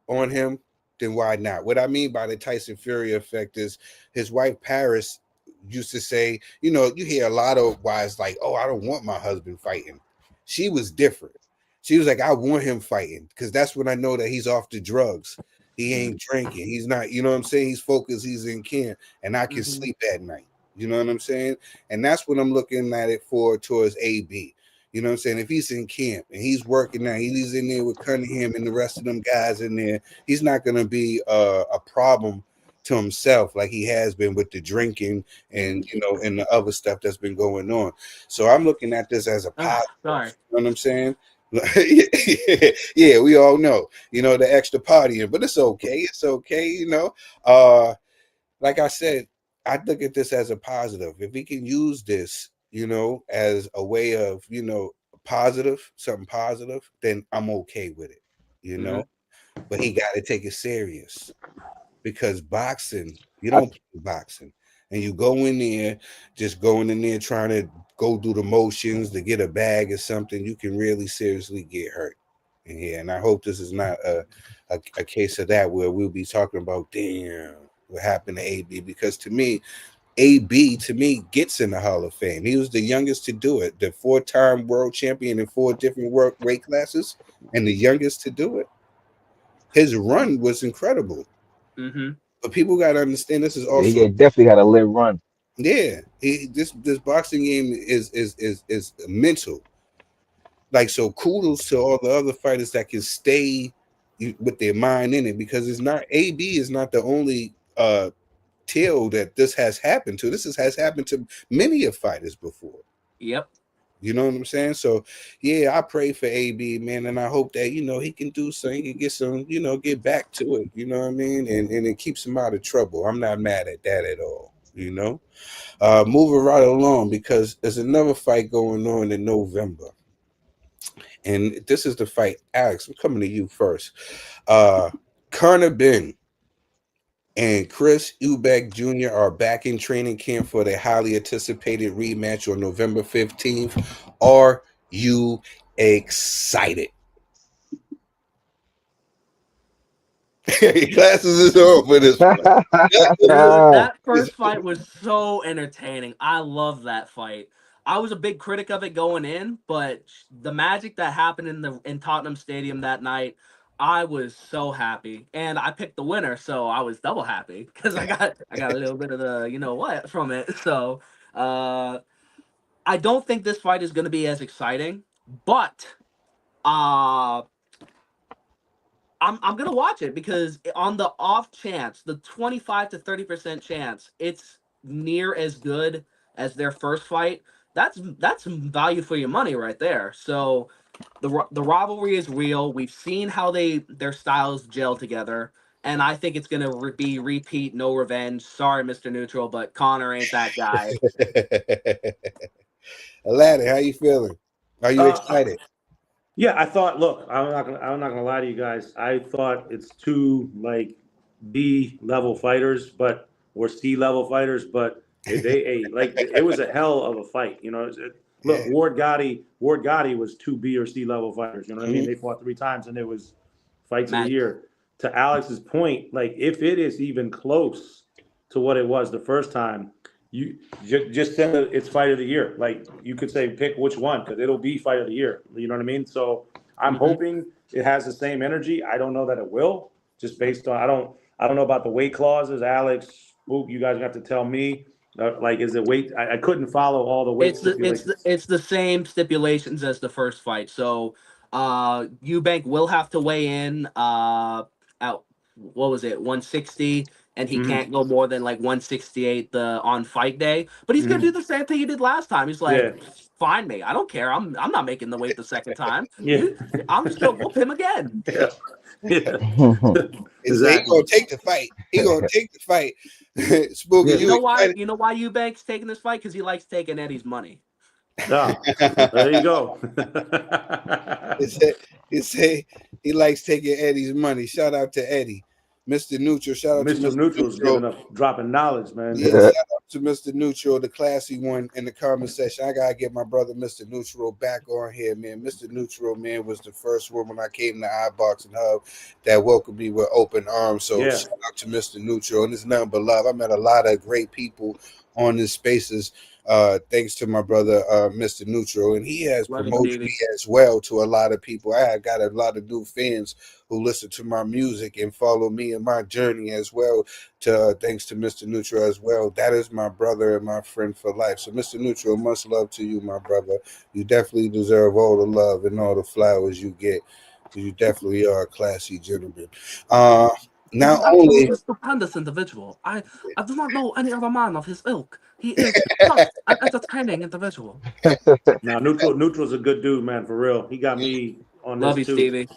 Speaker 2: on him, then why not? What I mean by the Tyson Fury effect is his wife Paris used to say, you hear a lot of wives like, oh, I don't want my husband fighting. She was different. She was like, I want him fighting because that's when I know that he's off the drugs. He ain't drinking. He's not, you know what I'm saying? He's focused. He's in camp and I can sleep at night. You know what I'm saying? And that's what I'm looking at it for towards AB. You know what I'm saying? If he's in camp and he's working now, he's in there with Cunningham and the rest of them guys in there, he's not going to be a problem to himself like he has been with the drinking and and the other stuff that's been going on. So I'm looking at this as a positive.
Speaker 5: Sorry.
Speaker 2: You know what I'm saying? Yeah, we all know, the extra partying, but it's okay. It's okay, like I said, I look at this as a positive. If we can use this, as a way of, something positive, then I'm okay with it. But he got to take it serious because boxing, you
Speaker 3: I
Speaker 2: don't play boxing. And you go in there, just going in there trying to go through the motions to get a bag or something, you can really seriously get hurt. And I hope this is not a case of that where we'll be talking about, damn, what happened to AB, because to me, AB gets in the Hall of Fame. He was the youngest to do it, the 4-time world champion in 4 different weight classes, and the youngest to do it. His run was incredible. But people got to understand, this is also
Speaker 3: He definitely had a lit run.
Speaker 2: Yeah, this boxing game is mental. Like, so kudos to all the other fighters that can stay with their mind in it, because it's not AB is not the only Trill that this has happened to. This has happened to many of fighters before.
Speaker 5: Yep.
Speaker 2: You know what I'm saying? So yeah, I pray for AB, man, and I hope that he can do something, he can get some, get back to it. You know what I mean? And it keeps him out of trouble. I'm not mad at that at all. Moving right along, because there's another fight going on in November. And this is the fight. Alex, I'm coming to you first. Conor Ben and Chris Eubank Jr. are back in training camp for their highly anticipated rematch on November 15th. Are you excited? Glasses is on for this fight.
Speaker 5: Dude, that first fight was so entertaining. I love that fight. I was a big critic of it going in, but the magic that happened in Tottenham Stadium that night, I was so happy, and I picked the winner, so I was double happy because I got a little bit of the from it. So I don't think this fight is going to be as exciting, but I'm gonna watch it because on the off chance, the 25 to 30% chance, it's near as good as their first fight. That's some value for your money right there. So the rivalry is real. We've seen how their styles gel together, and I think it's gonna be repeat, no revenge. Sorry, Mr. Neutral, but Connor ain't that guy.
Speaker 2: Aladdin, how you feeling? Are you excited?
Speaker 4: Yeah, I thought. Look, I'm not gonna lie to you guys. I thought it's two like B level fighters, or C level fighters, but it was a hell of a fight. Look,
Speaker 2: Yeah.
Speaker 4: Ward Gotti was two B or C level fighters. You know what I mean? They fought 3 times, and it was fights of the year. To Alex's point, like if it is even close to what it was the first time, you just send it's fight of the year. Like you could say pick which one because it'll be fight of the year. You know what I mean? So I'm hoping it has the same energy. I don't know that it will, just based on I don't know about the weight clauses. Alex, Book, you guys have to tell me. Is it weight? I couldn't follow all the weight stipulations.
Speaker 5: It's the same stipulations as the first fight. So Eubank will have to weigh in at what was it, 160, and he can't go more than like 168 on fight day. But he's gonna do the same thing he did last time. He's like,
Speaker 4: Yeah.
Speaker 5: find me. I don't care. I'm not making the weight the second time.
Speaker 4: Yeah.
Speaker 5: I'm just gonna whoop him again.
Speaker 4: Yeah. Yeah.
Speaker 2: He gonna take the fight. He gonna take the fight. Spooky,
Speaker 5: You know why?
Speaker 2: excited?
Speaker 5: You know why Eubank's taking this fight? Because he likes taking Eddie's money.
Speaker 4: Yeah. There you go.
Speaker 2: He say he likes taking Eddie's money. Shout out to Eddie. Mr. Neutral, shout out to
Speaker 4: Mr.
Speaker 2: Mr.
Speaker 4: Neutral's
Speaker 2: Neutral.
Speaker 4: giving up, dropping knowledge, man.
Speaker 2: Yeah, shout out to Mr. Neutral, the classy one in the comment section. I gotta get my brother Mr. Neutral back on here, man. Mr. Neutral, man, was the first one when I came to iBoxing Hub that welcomed me with open arms. So
Speaker 4: Yeah.
Speaker 2: shout out to Mr. Neutral, and it's nothing but love. I met a lot of great people on this spaces. Thanks to my brother Mr. Neutral, and he has promoted me as well to a lot of people. I got a lot of new fans who listen to my music and follow me in my journey as well. Thanks to Mr. Neutral as well. That is my brother and my friend for life. So Mr. Neutral, much love to you, my brother. You definitely deserve all the love and all the flowers you get. You definitely are a classy gentleman. Not only
Speaker 5: a stupendous individual. I do not know any other man of his ilk. He is such an entertaining individual.
Speaker 4: Now, Neutral's a good dude, man, for real. He got me on this
Speaker 5: Love you,
Speaker 4: too.
Speaker 5: Stevie.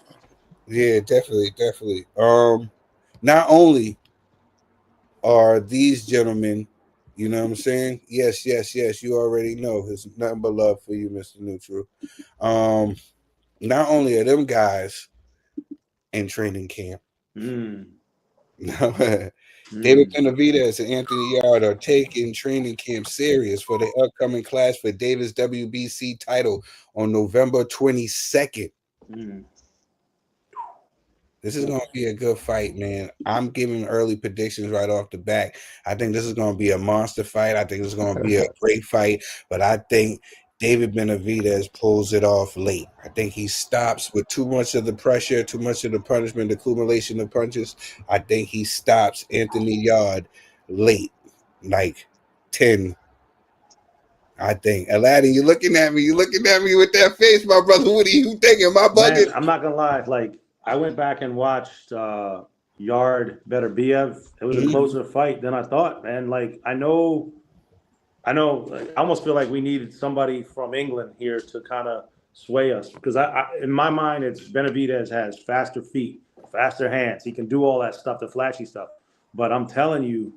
Speaker 2: Yeah, definitely. Not only are these gentlemen, you know what I'm saying? Yes. You already know. There's nothing but love for you, Mr. Neutral. Not only are them guys in training camp. David Benavidez and Anthony Yard are taking training camp serious for the upcoming clash for Davis WBC title on November 22nd. This is going to be a good fight, man. I'm giving early predictions right off the back. I think this is going to be a monster fight. I think this is going to be a great fight, but I think David Benavidez pulls it off late. I think he stops with too much of the pressure, too much of the punishment, the accumulation of punches. I think he stops Anthony Yard late, like 10. I think. Aladdin, you're looking at me. You're looking at me with that face, my brother. What are you thinking? My
Speaker 4: Man,
Speaker 2: bugging?
Speaker 4: I'm not gonna lie. Like I went back and watched Yard Beterbiev. It was a closer fight than I thought, man. Like I know. Like, I almost feel like we needed somebody from England here to kind of sway us because in my mind, it's Benavidez has faster feet, faster hands. He can do all that stuff, the flashy stuff. But I'm telling you,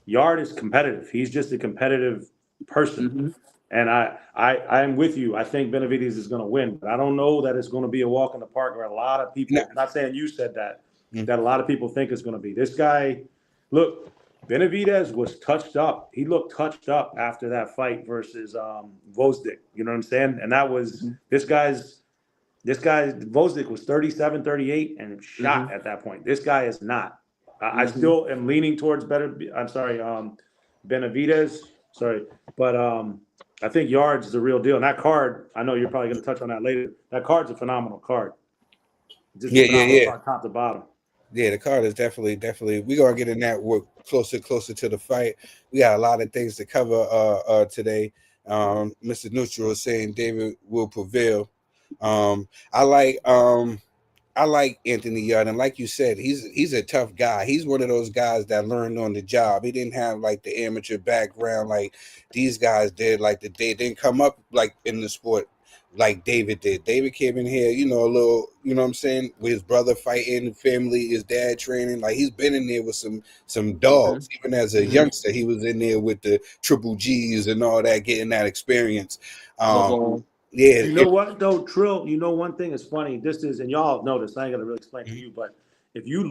Speaker 4: Yard is competitive. He's just a competitive person.
Speaker 5: Mm-hmm.
Speaker 4: And I'm with you. I think Benavidez is going to win, but I don't know that it's going to be a walk in the park where a lot of people, not saying you said that, that a lot of people think it's going to be. This guy, look, Benavidez was touched up. He looked touched up after that fight versus Vosdik. You know what I'm saying? And that was this guy, Vosdik was 37, 38 and shot at that point. This guy is not. I still am leaning towards Benavidez. Sorry. But I think Yards is the real deal. And that card, I know you're probably going to touch on that later. That card's a phenomenal card. Just a phenomenal card, top to bottom.
Speaker 2: Yeah, the card is definitely. We're gonna get in that work closer to the fight. We got a lot of things to cover today. Mr. Neutral is saying David will prevail. I like Anthony Yard, and like you said, he's a tough guy. He's one of those guys that learned on the job. He didn't have like the amateur background like these guys did. Like they didn't come up like in the sport like David did. David came in here, a little, you know what I'm saying, with his brother fighting, family, his dad training. Like he's been in there with some dogs. Even as a youngster, he was in there with the triple G's and all that, getting that experience. Yeah.
Speaker 4: You know what though, Trill? You know one thing is funny. This is, and y'all know this. I ain't gonna really explain to you, but if you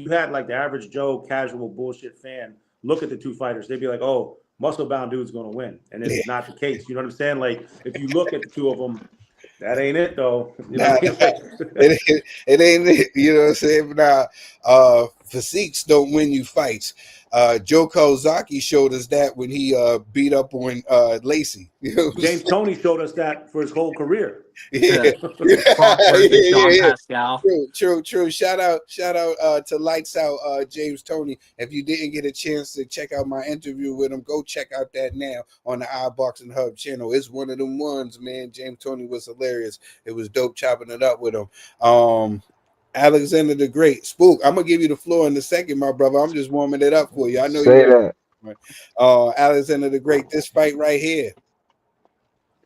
Speaker 4: had like the average Joe casual bullshit fan look at the two fighters, they'd be like, "Oh, muscle bound dude's gonna win," and it's not the case. You know what I'm saying? Like if you look at the two of them, that ain't it though. You know what I mean? Like,
Speaker 2: it ain't it. You know what I'm saying? Now, physiques don't win you fights. Joe Kozaki showed us that when he beat up on Lacey.
Speaker 4: James Toney showed us that for his whole career.
Speaker 2: Yeah.
Speaker 5: John Pascal.
Speaker 2: True. Shout out to Lights Out, James Toney. If you didn't get a chance to check out my interview with him, go check out that now on the iBoxing Hub channel. It's one of them ones, man. James Toney was hilarious. It was dope chopping it up with him. Alexander the Great. Spook, I'm gonna give you the floor in a second, my brother. I'm just warming it up for you. I know
Speaker 3: Say
Speaker 2: that. Alexander the Great, this fight right here.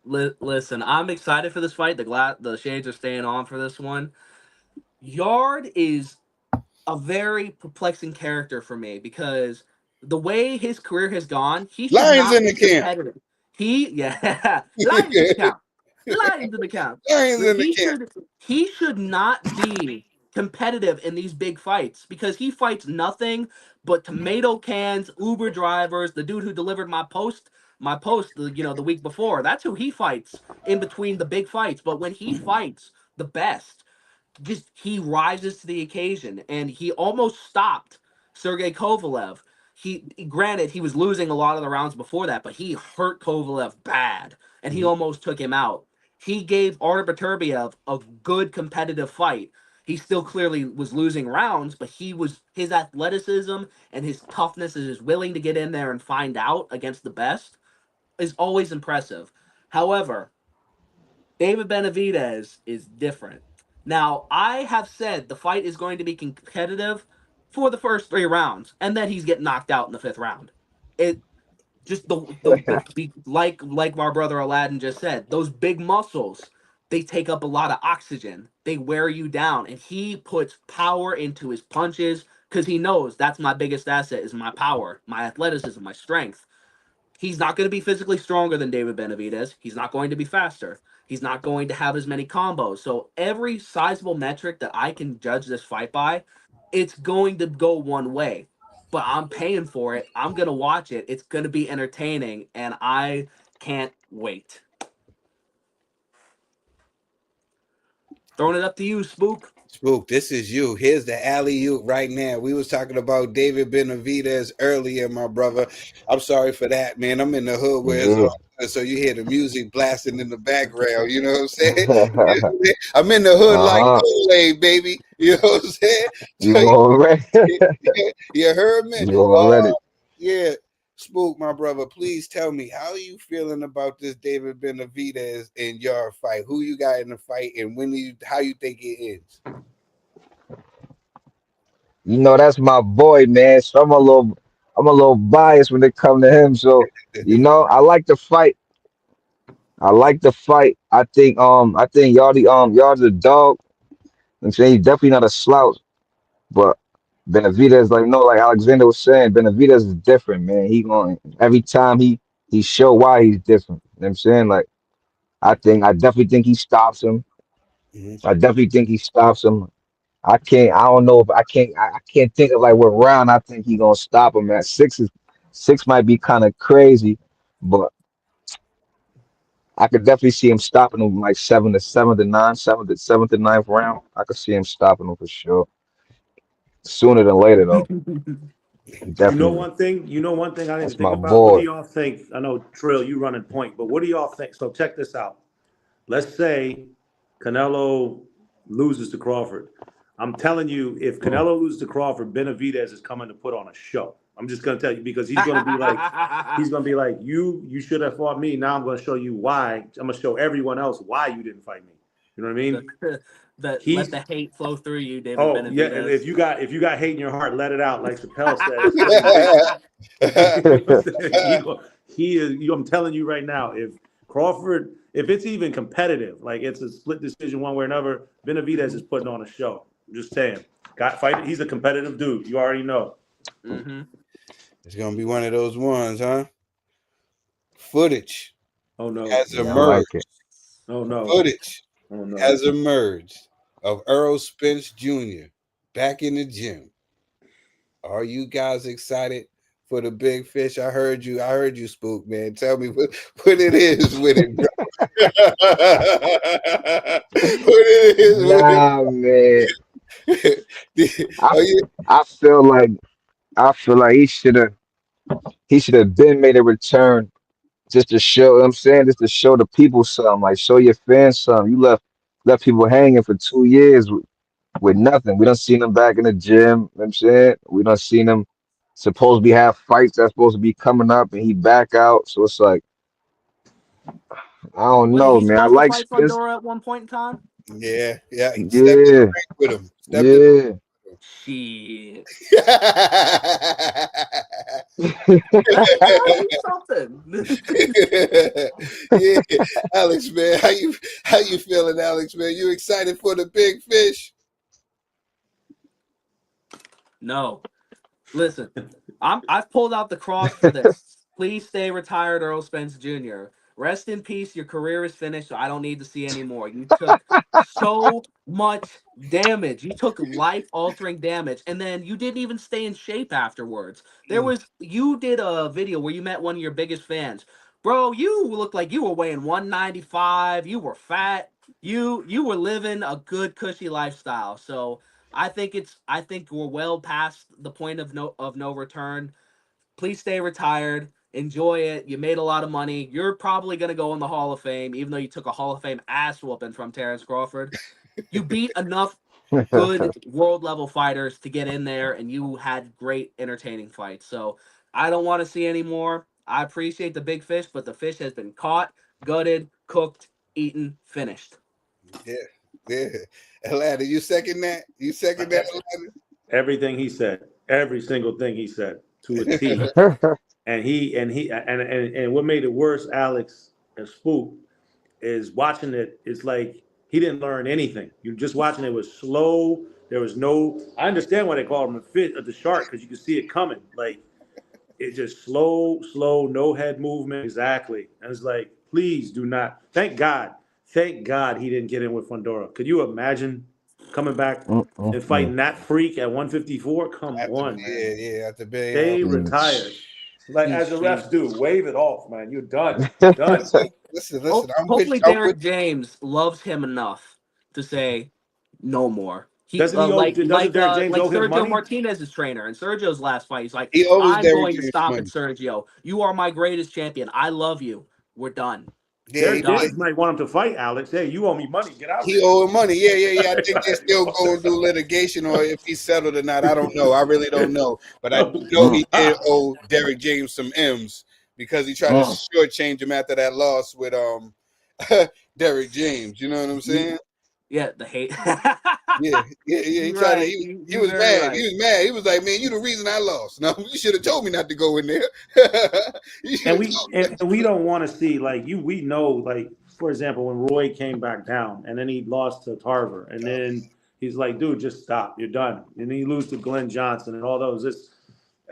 Speaker 5: Listen, I'm excited for this fight. The shades are staying on for this one. Yard is a very perplexing character for me because the way his career has gone, he should
Speaker 2: Lions
Speaker 5: not
Speaker 2: in
Speaker 5: be
Speaker 2: the camp.
Speaker 5: competitive. Lions in the camp. Lions in the camp.
Speaker 2: Lions in the camp.
Speaker 5: He should not be competitive in these big fights because he fights nothing but tomato cans, Uber drivers, the dude who delivered my post, the week before. That's who he fights in between the big fights. But when he fights the best, just he rises to the occasion, and he almost stopped Sergey Kovalev. Granted, he was losing a lot of the rounds before that, but he hurt Kovalev bad, and he almost took him out. He gave Artur Beterbiev a good competitive fight. He still clearly was losing rounds, but his athleticism and his toughness and his willing to get in there and find out against the best is always impressive. However, David Benavidez is different. Now, I have said the fight is going to be competitive for the first 3 rounds, and then he's getting knocked out in the 5th round. It just like our brother Aladdin just said, those big muscles, they take up a lot of oxygen. They wear you down, and he puts power into his punches because he knows that's my biggest asset is my power, my athleticism, my strength. He's not going to be physically stronger than David Benavidez. He's not going to be faster. He's not going to have as many combos. So every sizable metric that I can judge this fight by, it's going to go one way. But I'm paying for it. I'm going to watch it. It's going to be entertaining, and I can't wait. Throwing it up to you, Spook.
Speaker 2: Spook, this is you. Here's the alley-oop right now. We was talking about David Benavidez earlier, my brother. I'm sorry for that, man. I'm in the hood where it's all good, so you hear the music blasting in the background. You know what I'm saying? I'm in the hood like Kool-Aid, baby. You know what I'm saying?
Speaker 3: You
Speaker 2: So
Speaker 3: already.
Speaker 2: you heard me?
Speaker 3: You already.
Speaker 2: Yeah. Spook, my brother, please tell me, how are you feeling about this David Benavidez and your fight? Who you got in the fight, and how you think it ends?
Speaker 3: You know, that's my boy, man. So I'm a little biased when it come to him. So, you know, I like the fight. I think y'all the dog. I'm saying he's definitely not a slouch, but Benavidez, like Alexander was saying, Benavidez is different, man. He going every time he show why he's different. You know what I'm saying? Like I definitely think he stops him. I definitely think he stops him. I don't know if I can't think of like what round I think he gonna stop him at. Six might be kind of crazy, but I could definitely see him stopping him like 7 to 9, seventh to ninth round. I could see him stopping him for sure. Sooner than later though. Definitely.
Speaker 4: You know one thing I didn't
Speaker 3: That's
Speaker 4: think
Speaker 3: my
Speaker 4: about. What do
Speaker 3: boy.
Speaker 4: y'all think? I know Trill, you running point, but what do y'all think? So check this out. Let's say Canelo loses to Crawford. I'm telling you, if Canelo loses to Crawford, Benavidez is coming to put on a show. I'm just gonna tell you because he's gonna be like, you should have fought me. Now I'm gonna show you why. I'm gonna show everyone else why you didn't fight me. You know what I mean?
Speaker 5: Let the hate flow through you, David
Speaker 4: Oh yeah,
Speaker 5: Benavidez.
Speaker 4: if you got hate in your heart, let it out, like Chappelle says. I'm telling you right now, if Crawford, if it's even competitive, like it's a split decision one way or another, Benavidez is putting on a show. I'm just saying, he's a competitive dude. You already know.
Speaker 5: Mm-hmm.
Speaker 2: It's gonna be one of those ones, huh? Footage
Speaker 4: Oh no!
Speaker 2: has
Speaker 3: Yeah, I
Speaker 2: emerged.
Speaker 3: like it.
Speaker 4: Oh no!
Speaker 2: Footage
Speaker 4: Oh no!
Speaker 2: has emerged of Earl Spence Jr. back in the gym. Are you guys excited for the big fish? I heard you, Spook, man. Tell me what it is with it, bro. What it is with
Speaker 3: Nah, man.
Speaker 2: it.
Speaker 3: I,
Speaker 2: Are you?
Speaker 3: I feel like he should have been made a return just to show, I'm saying, just to show the people something, like show your fans something. You left people hanging for 2 years with nothing. We don't seen him back in the gym, you know what I'm saying? We don't seen him supposed to be have fights that's supposed to be coming up and he back out. So it's like, I don't
Speaker 5: Wasn't
Speaker 3: know,
Speaker 5: he
Speaker 3: man. I
Speaker 5: supposed to
Speaker 3: like
Speaker 5: fight
Speaker 3: Spence.
Speaker 5: Fundora at one point in time?
Speaker 2: Yeah. He stepped in the
Speaker 3: Yeah,
Speaker 2: ring with him.
Speaker 3: yeah.
Speaker 5: Shit.
Speaker 2: Yeah.
Speaker 5: Tell me something.
Speaker 2: Yeah, Alex, man, how you feeling, Alex, man? You excited for the big fish?
Speaker 5: No. Listen, I've pulled out the cross for this. Please stay retired, Earl Spence Jr. Rest in peace. Your career is finished, so I don't need to see anymore. You took so much damage. You took life-altering damage, and then you didn't even stay in shape afterwards. You did a video where you met one of your biggest fans. Bro, you looked like you were weighing 195. You were fat. You were living a good, cushy lifestyle. So I think we're well past the point of no return. Please stay retired. Enjoy it. You made a lot of money. You're probably gonna go in the Hall of Fame, even though you took a Hall of Fame ass whooping from Terrence Crawford. You beat enough good world level fighters to get in there, and you had great entertaining fights. So I don't want to see any more. I appreciate the big fish, but the fish has been caught, gutted, cooked, eaten, finished.
Speaker 2: Yeah. Atlanta, you second that? You second that, Atlanta?
Speaker 4: Everything he said, every single thing he said to a T. And what made it worse, Alex and Spook, is watching it. It's like he didn't learn anything. You just watching it was slow. There was no. I understand why they call him the shark, because you could see it coming. Like it's just slow, no head movement. Exactly. And it's like, please do not. Thank God he didn't get in with Fundora. Could you imagine coming back and fighting that freak at 154? Come on, man.
Speaker 2: After Bay.
Speaker 4: Stay retired. Like as the refs do, wave it off, man. You're done. Done.
Speaker 2: Listen. I'm
Speaker 5: Hopefully
Speaker 2: with
Speaker 5: Derek James loves him enough to say no more.
Speaker 4: Doesn't he owe? Doesn't Derek James
Speaker 5: like
Speaker 4: owe him
Speaker 5: Sergio
Speaker 4: money?
Speaker 5: Martinez's trainer and Sergio's last fight. He's like,
Speaker 2: He owes
Speaker 5: I'm
Speaker 2: Derek
Speaker 5: going to
Speaker 2: James
Speaker 5: stop
Speaker 2: money.
Speaker 5: at Sergio. You are my greatest champion. I love you. We're done.
Speaker 2: Yeah,
Speaker 4: Derek James might want him to fight Alex. Hey, you owe me money. Get out.
Speaker 2: he owe him money. Yeah. I think they're still going through litigation, or if he settled or not, I don't know. I really don't know. But I do know he did owe Derek James some M's because he tried to shortchange him after that loss with Derek James. You know what I'm saying?
Speaker 5: Yeah, the hate.
Speaker 2: Yeah. He tried to. He was mad. Right. He was mad. He was like, "Man, you the reason I lost. No, you should have told me not to go in there."
Speaker 4: and we don't want to see like you. We know, like for example, when Roy came back down and then he lost to Tarver, and then he's like, "Dude, just stop. You're done." And then he lose to Glenn Johnson and all those.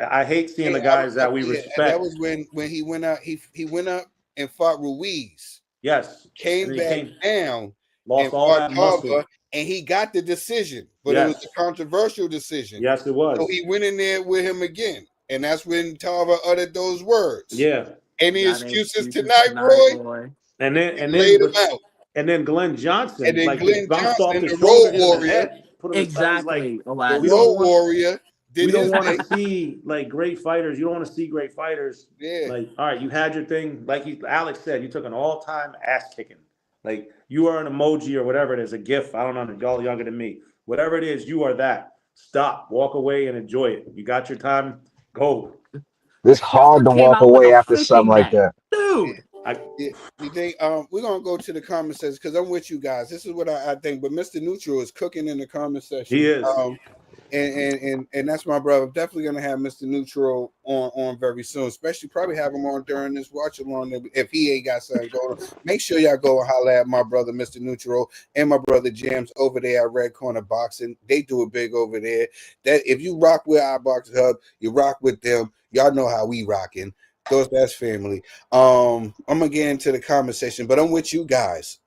Speaker 4: I hate seeing the guys that we respect.
Speaker 2: That was when he went out. He went up and fought Ruiz.
Speaker 4: Yes,
Speaker 2: came back down.
Speaker 4: Lost all that muscle.
Speaker 2: And he got the decision, but it was a controversial decision.
Speaker 4: Yes, it was.
Speaker 2: So he went in there with him again. And that's when Tarver uttered those words.
Speaker 4: Yeah.
Speaker 2: Any excuses tonight, Roy?
Speaker 4: And then
Speaker 2: laid him out.
Speaker 4: And then Glenn Johnson.
Speaker 2: And then
Speaker 4: like
Speaker 2: Glenn Johnson, the road warrior.
Speaker 5: Exactly.
Speaker 2: The road warrior.
Speaker 4: We don't want to see like great fighters. You don't want to see great fighters.
Speaker 2: Yeah.
Speaker 4: Like, all right, you had your thing. Like Alex said, you took an all-time ass kicking. Like you are an emoji or whatever it is, a GIF. I don't know. Y'all younger than me. Whatever it is, you are that. Stop, walk away, and enjoy it. You got your time. Go.
Speaker 3: It's hard to walk away after something like that,
Speaker 5: dude.
Speaker 2: You think we're gonna go to the comment section because I'm with you guys. This is what I think. But Mr. Neutral is cooking in the comment section.
Speaker 4: He is.
Speaker 2: And that's my brother. I'm definitely gonna have Mr. Neutral on very soon, especially probably have him on during this watch along if he ain't got something going on. Make sure y'all go and holler at my brother Mr. Neutral and my brother Jams over there at Red Corner Boxing. They do it big over there. That if you rock with IBOXING Hub, you rock with them. Y'all know how we rocking. That's family. I'm gonna get into the conversation, but I'm with you guys.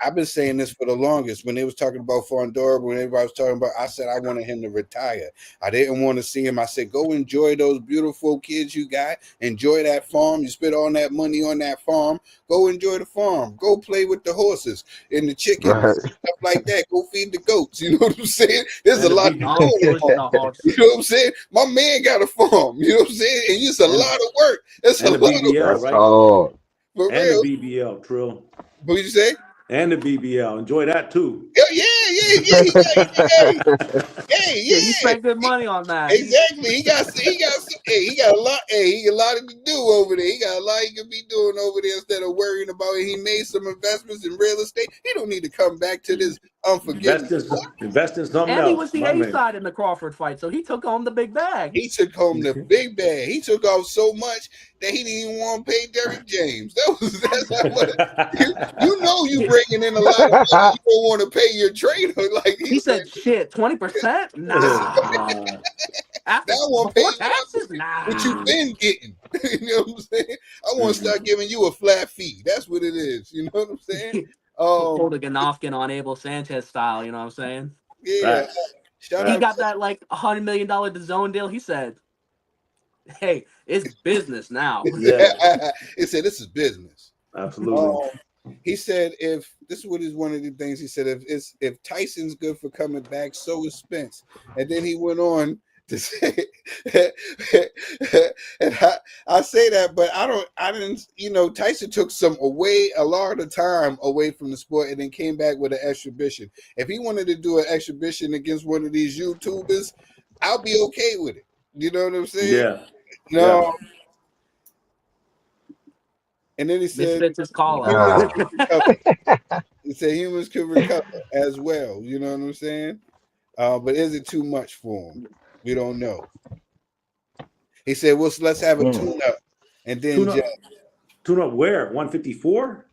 Speaker 2: I've been saying this for the longest. When they was talking about Fondora, when everybody was talking about, I said I wanted him to retire. I didn't want to see him. I said, go enjoy those beautiful kids you got. Enjoy that farm. You spent all that money on that farm. Go enjoy the farm. Go play with the horses and the chickens, stuff like that. Go feed the goats. You know what I'm saying? There's a lot to go. You know what I'm saying? My man got a farm. You know what I'm saying? And it's a lot of work. It's a lot
Speaker 4: BBL,
Speaker 2: of work.
Speaker 4: right?
Speaker 3: Oh,
Speaker 2: for
Speaker 4: and
Speaker 2: real.
Speaker 4: The BBL, Trill.
Speaker 2: What did you say?
Speaker 4: And the BBL. Enjoy that too.
Speaker 2: Yeah.
Speaker 5: He spent good money on that.
Speaker 2: Exactly. He got a lot. He got a lot to do over there. He got a lot he could be doing over there instead of worrying about it. He made some investments in real estate. He don't need to come back to this unforgiving.
Speaker 4: Invest in something else.
Speaker 5: And he was the A side in the Crawford fight, so he took home the big bag.
Speaker 2: He took home the big bag. He took off so much that he didn't even want to pay Derek James. That's not what you know. You bringing in a lot of money. You don't want to pay your trainer. Like
Speaker 5: he said, shit, 20%? Nah. After
Speaker 2: now I want to pay
Speaker 5: taxes? Nah.
Speaker 2: What you been getting? You know what I'm saying? I want to start giving you a flat fee. That's what it is. You know what I'm saying?
Speaker 5: Pulled a Golovkin on Abel Sanchez style. You know what I'm saying?
Speaker 2: Yeah.
Speaker 5: He got that like $100 million DAZN deal. He said, "Hey, it's business now."
Speaker 2: Yeah. He said, "This is business."
Speaker 4: Absolutely.
Speaker 2: He said, "If this is what is one of the things he said, if Tyson's good for coming back, so is Spence." And then he went on to say, and I say that, but I didn't. You know, Tyson took a lot of the time away from the sport, and then came back with an exhibition. If he wanted to do an exhibition against one of these YouTubers, I'll be okay with it. You know what I'm saying?
Speaker 4: Yeah.
Speaker 2: No.
Speaker 4: Yeah.
Speaker 2: And then he said,
Speaker 5: "This fits his call out."
Speaker 2: He said humans could recover as well. You know what I'm saying? But is it too much for him? We don't know. He said, "Well, let's have a tune-up." And then
Speaker 4: tune up where? 154?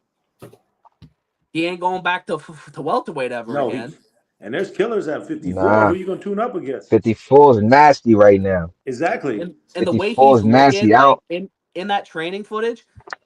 Speaker 5: He ain't going back to welterweight ever again.
Speaker 4: And there's killers at 54.
Speaker 3: Nah.
Speaker 4: Who are you going to tune up against?
Speaker 3: 54 is nasty right now.
Speaker 4: Exactly.
Speaker 5: And the way
Speaker 3: 54
Speaker 5: he's
Speaker 3: is nasty.
Speaker 5: in that training footage,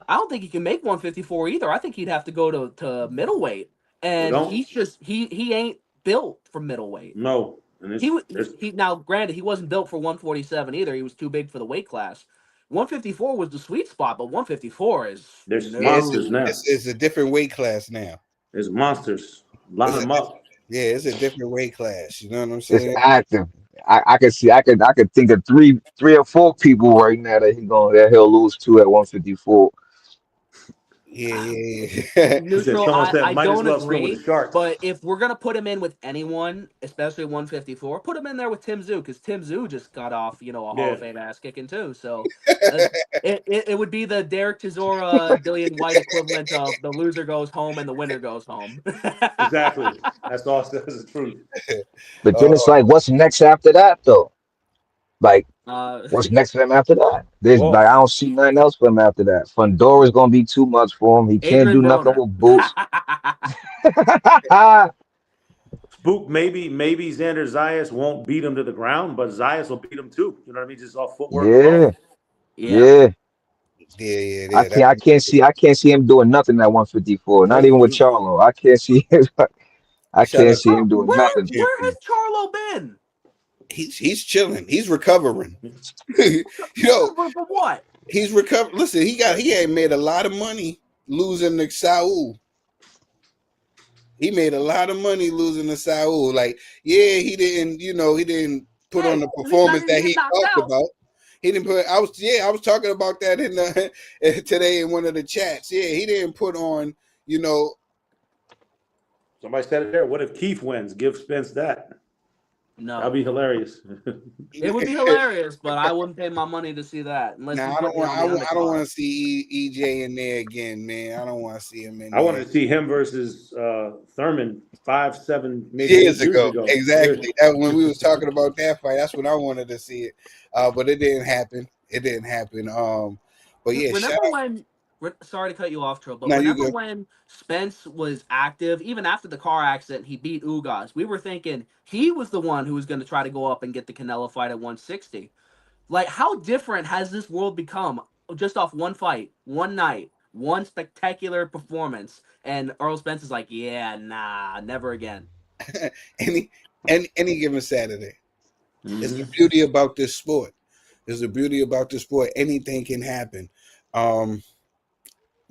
Speaker 5: I don't think he can make 154 either. I think he'd have to go to middleweight. And he's just he ain't built for middleweight.
Speaker 4: No. And
Speaker 5: he now granted he wasn't built for 147 either. He was too big for the weight class. 154 was the sweet spot, but 154 is
Speaker 4: there's monsters now.
Speaker 2: It's a different weight class now.
Speaker 4: There's monsters. Line them up.
Speaker 2: Yeah, it's a different weight class. You know what I'm
Speaker 3: It's
Speaker 2: saying?
Speaker 3: active. I could see. I could think of three or four people right now that he'll lose to at 154.
Speaker 2: Yeah.
Speaker 4: He said,
Speaker 5: Neutral,
Speaker 4: someone said,
Speaker 5: I
Speaker 4: might as
Speaker 5: don't
Speaker 4: well swim with the
Speaker 5: agree.
Speaker 4: sharks.
Speaker 5: But if we're gonna put him in with anyone, especially 154, put him in there with Tim Zoo, because Tim Zoo just got off, a Hall
Speaker 4: Yeah,
Speaker 5: of Fame ass kicking too. So uh, it would be the Derek Chisora, Dillian White equivalent of the loser goes home and the winner goes home.
Speaker 4: exactly. That's the truth.
Speaker 3: But then it's
Speaker 2: Oh,
Speaker 3: like, what's next after that though? Like,
Speaker 5: uh,
Speaker 3: what's next for him after that? There's
Speaker 4: Well,
Speaker 3: like I don't see nothing else for him after that. Fundora's gonna be too much for him. He can't
Speaker 5: Adrian
Speaker 3: do nothing
Speaker 5: Broner.
Speaker 3: with boots.
Speaker 4: Spook, maybe Xander Zayas won't beat him to the ground, but Zayas will beat him too. You know what I mean? Just off footwork
Speaker 3: Yeah,
Speaker 4: alone.
Speaker 5: Yep.
Speaker 3: yeah.
Speaker 2: yeah.
Speaker 3: I can't see him doing nothing at 154. Not even with Charlo. I can't see him. I
Speaker 2: Shout
Speaker 3: can't
Speaker 2: out
Speaker 3: see
Speaker 2: to
Speaker 3: him doing
Speaker 2: the
Speaker 5: Where
Speaker 3: nothing.
Speaker 5: where
Speaker 2: champion.
Speaker 5: has Charlo been?
Speaker 2: He's chilling. He's recovering. Yo,
Speaker 5: For what?
Speaker 2: he's recovered. Listen, he ain't made a lot of money losing to Saul. He made a lot of money losing to Saul. Like, yeah, he didn't put on the
Speaker 5: Hey, at least I
Speaker 2: performance
Speaker 5: didn't
Speaker 2: that
Speaker 5: get
Speaker 2: he
Speaker 5: knocked
Speaker 2: talked
Speaker 5: out.
Speaker 2: about. He didn't put. I was talking about that in the today in one of the chats. Yeah, he didn't put on.
Speaker 4: Somebody said it there. What if Keith wins? Give Spence that.
Speaker 5: No.
Speaker 4: That'd be hilarious.
Speaker 5: It would be hilarious, but I wouldn't pay my money to see that unless
Speaker 2: Nah,
Speaker 5: you
Speaker 2: I
Speaker 5: put
Speaker 2: don't
Speaker 5: me
Speaker 2: want.
Speaker 5: on the
Speaker 2: I don't want
Speaker 5: undercard.
Speaker 2: to see EJ in there again, man. I don't want to see him in
Speaker 4: I
Speaker 2: there.
Speaker 4: wanted to see him versus Thurman 5, 7, maybe 8
Speaker 2: Years
Speaker 4: years
Speaker 2: ago,
Speaker 4: ago.
Speaker 2: exactly. That when we was talking about that fight, that's when I wanted to see it. But it didn't happen. It didn't happen. But yeah, shout
Speaker 5: Remember
Speaker 2: out.
Speaker 5: when? Sorry to cut you off, Trill, but
Speaker 2: Now you
Speaker 5: remember
Speaker 2: go.
Speaker 5: when Spence was active, even after the car accident, he beat Ugas. We were thinking he was the one who was going to try to go up and get the Canelo fight at 160. Like, how different has this world become just off one fight, one night, one spectacular performance? And Earl Spence is like, yeah, nah, never again.
Speaker 2: any given Saturday. It's the
Speaker 4: Mm-hmm.
Speaker 2: beauty about this sport. There's the beauty about this sport. Anything can happen.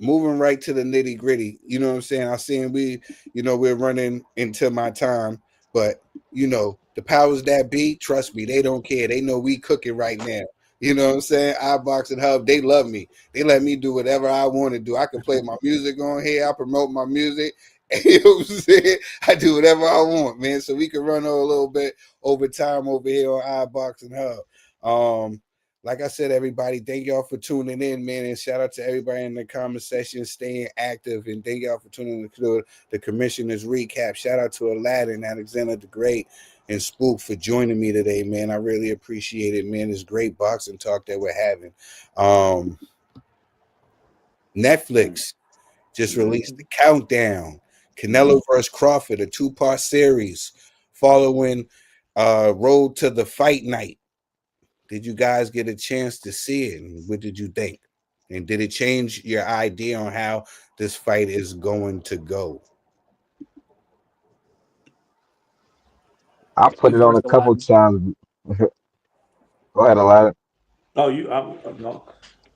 Speaker 2: Moving right to the nitty gritty. You know what I'm saying? I seen we're running into my time, but the powers that be, trust me, they don't care. They know we cooking right now. You know what I'm saying? iBoxing Hub, they love me. They let me do whatever I want to do. I can play my music on here. I promote my music. You know what I'm saying? I do whatever I want, man. So we can run a little bit over time over here on iBoxing Hub. Like I said, everybody, thank y'all for tuning in, man. And shout out to everybody in the comment section staying active. And thank y'all for tuning in to the commissioner's recap. Shout out to Aladdin, Alexander the Great, and Spook for joining me today, man. I really appreciate it, man. It's great boxing talk that we're having. Netflix just released the countdown. Canelo versus Crawford, a 2-part series following Road to the Fight Night. Did you guys get a chance to see it? And what did you think? And did it change your idea on how this fight is going to go?
Speaker 3: I put
Speaker 5: You
Speaker 3: it on a
Speaker 5: first,
Speaker 3: couple
Speaker 5: Aladdin.
Speaker 3: times. Go ahead, Aladdin.
Speaker 4: Oh, no.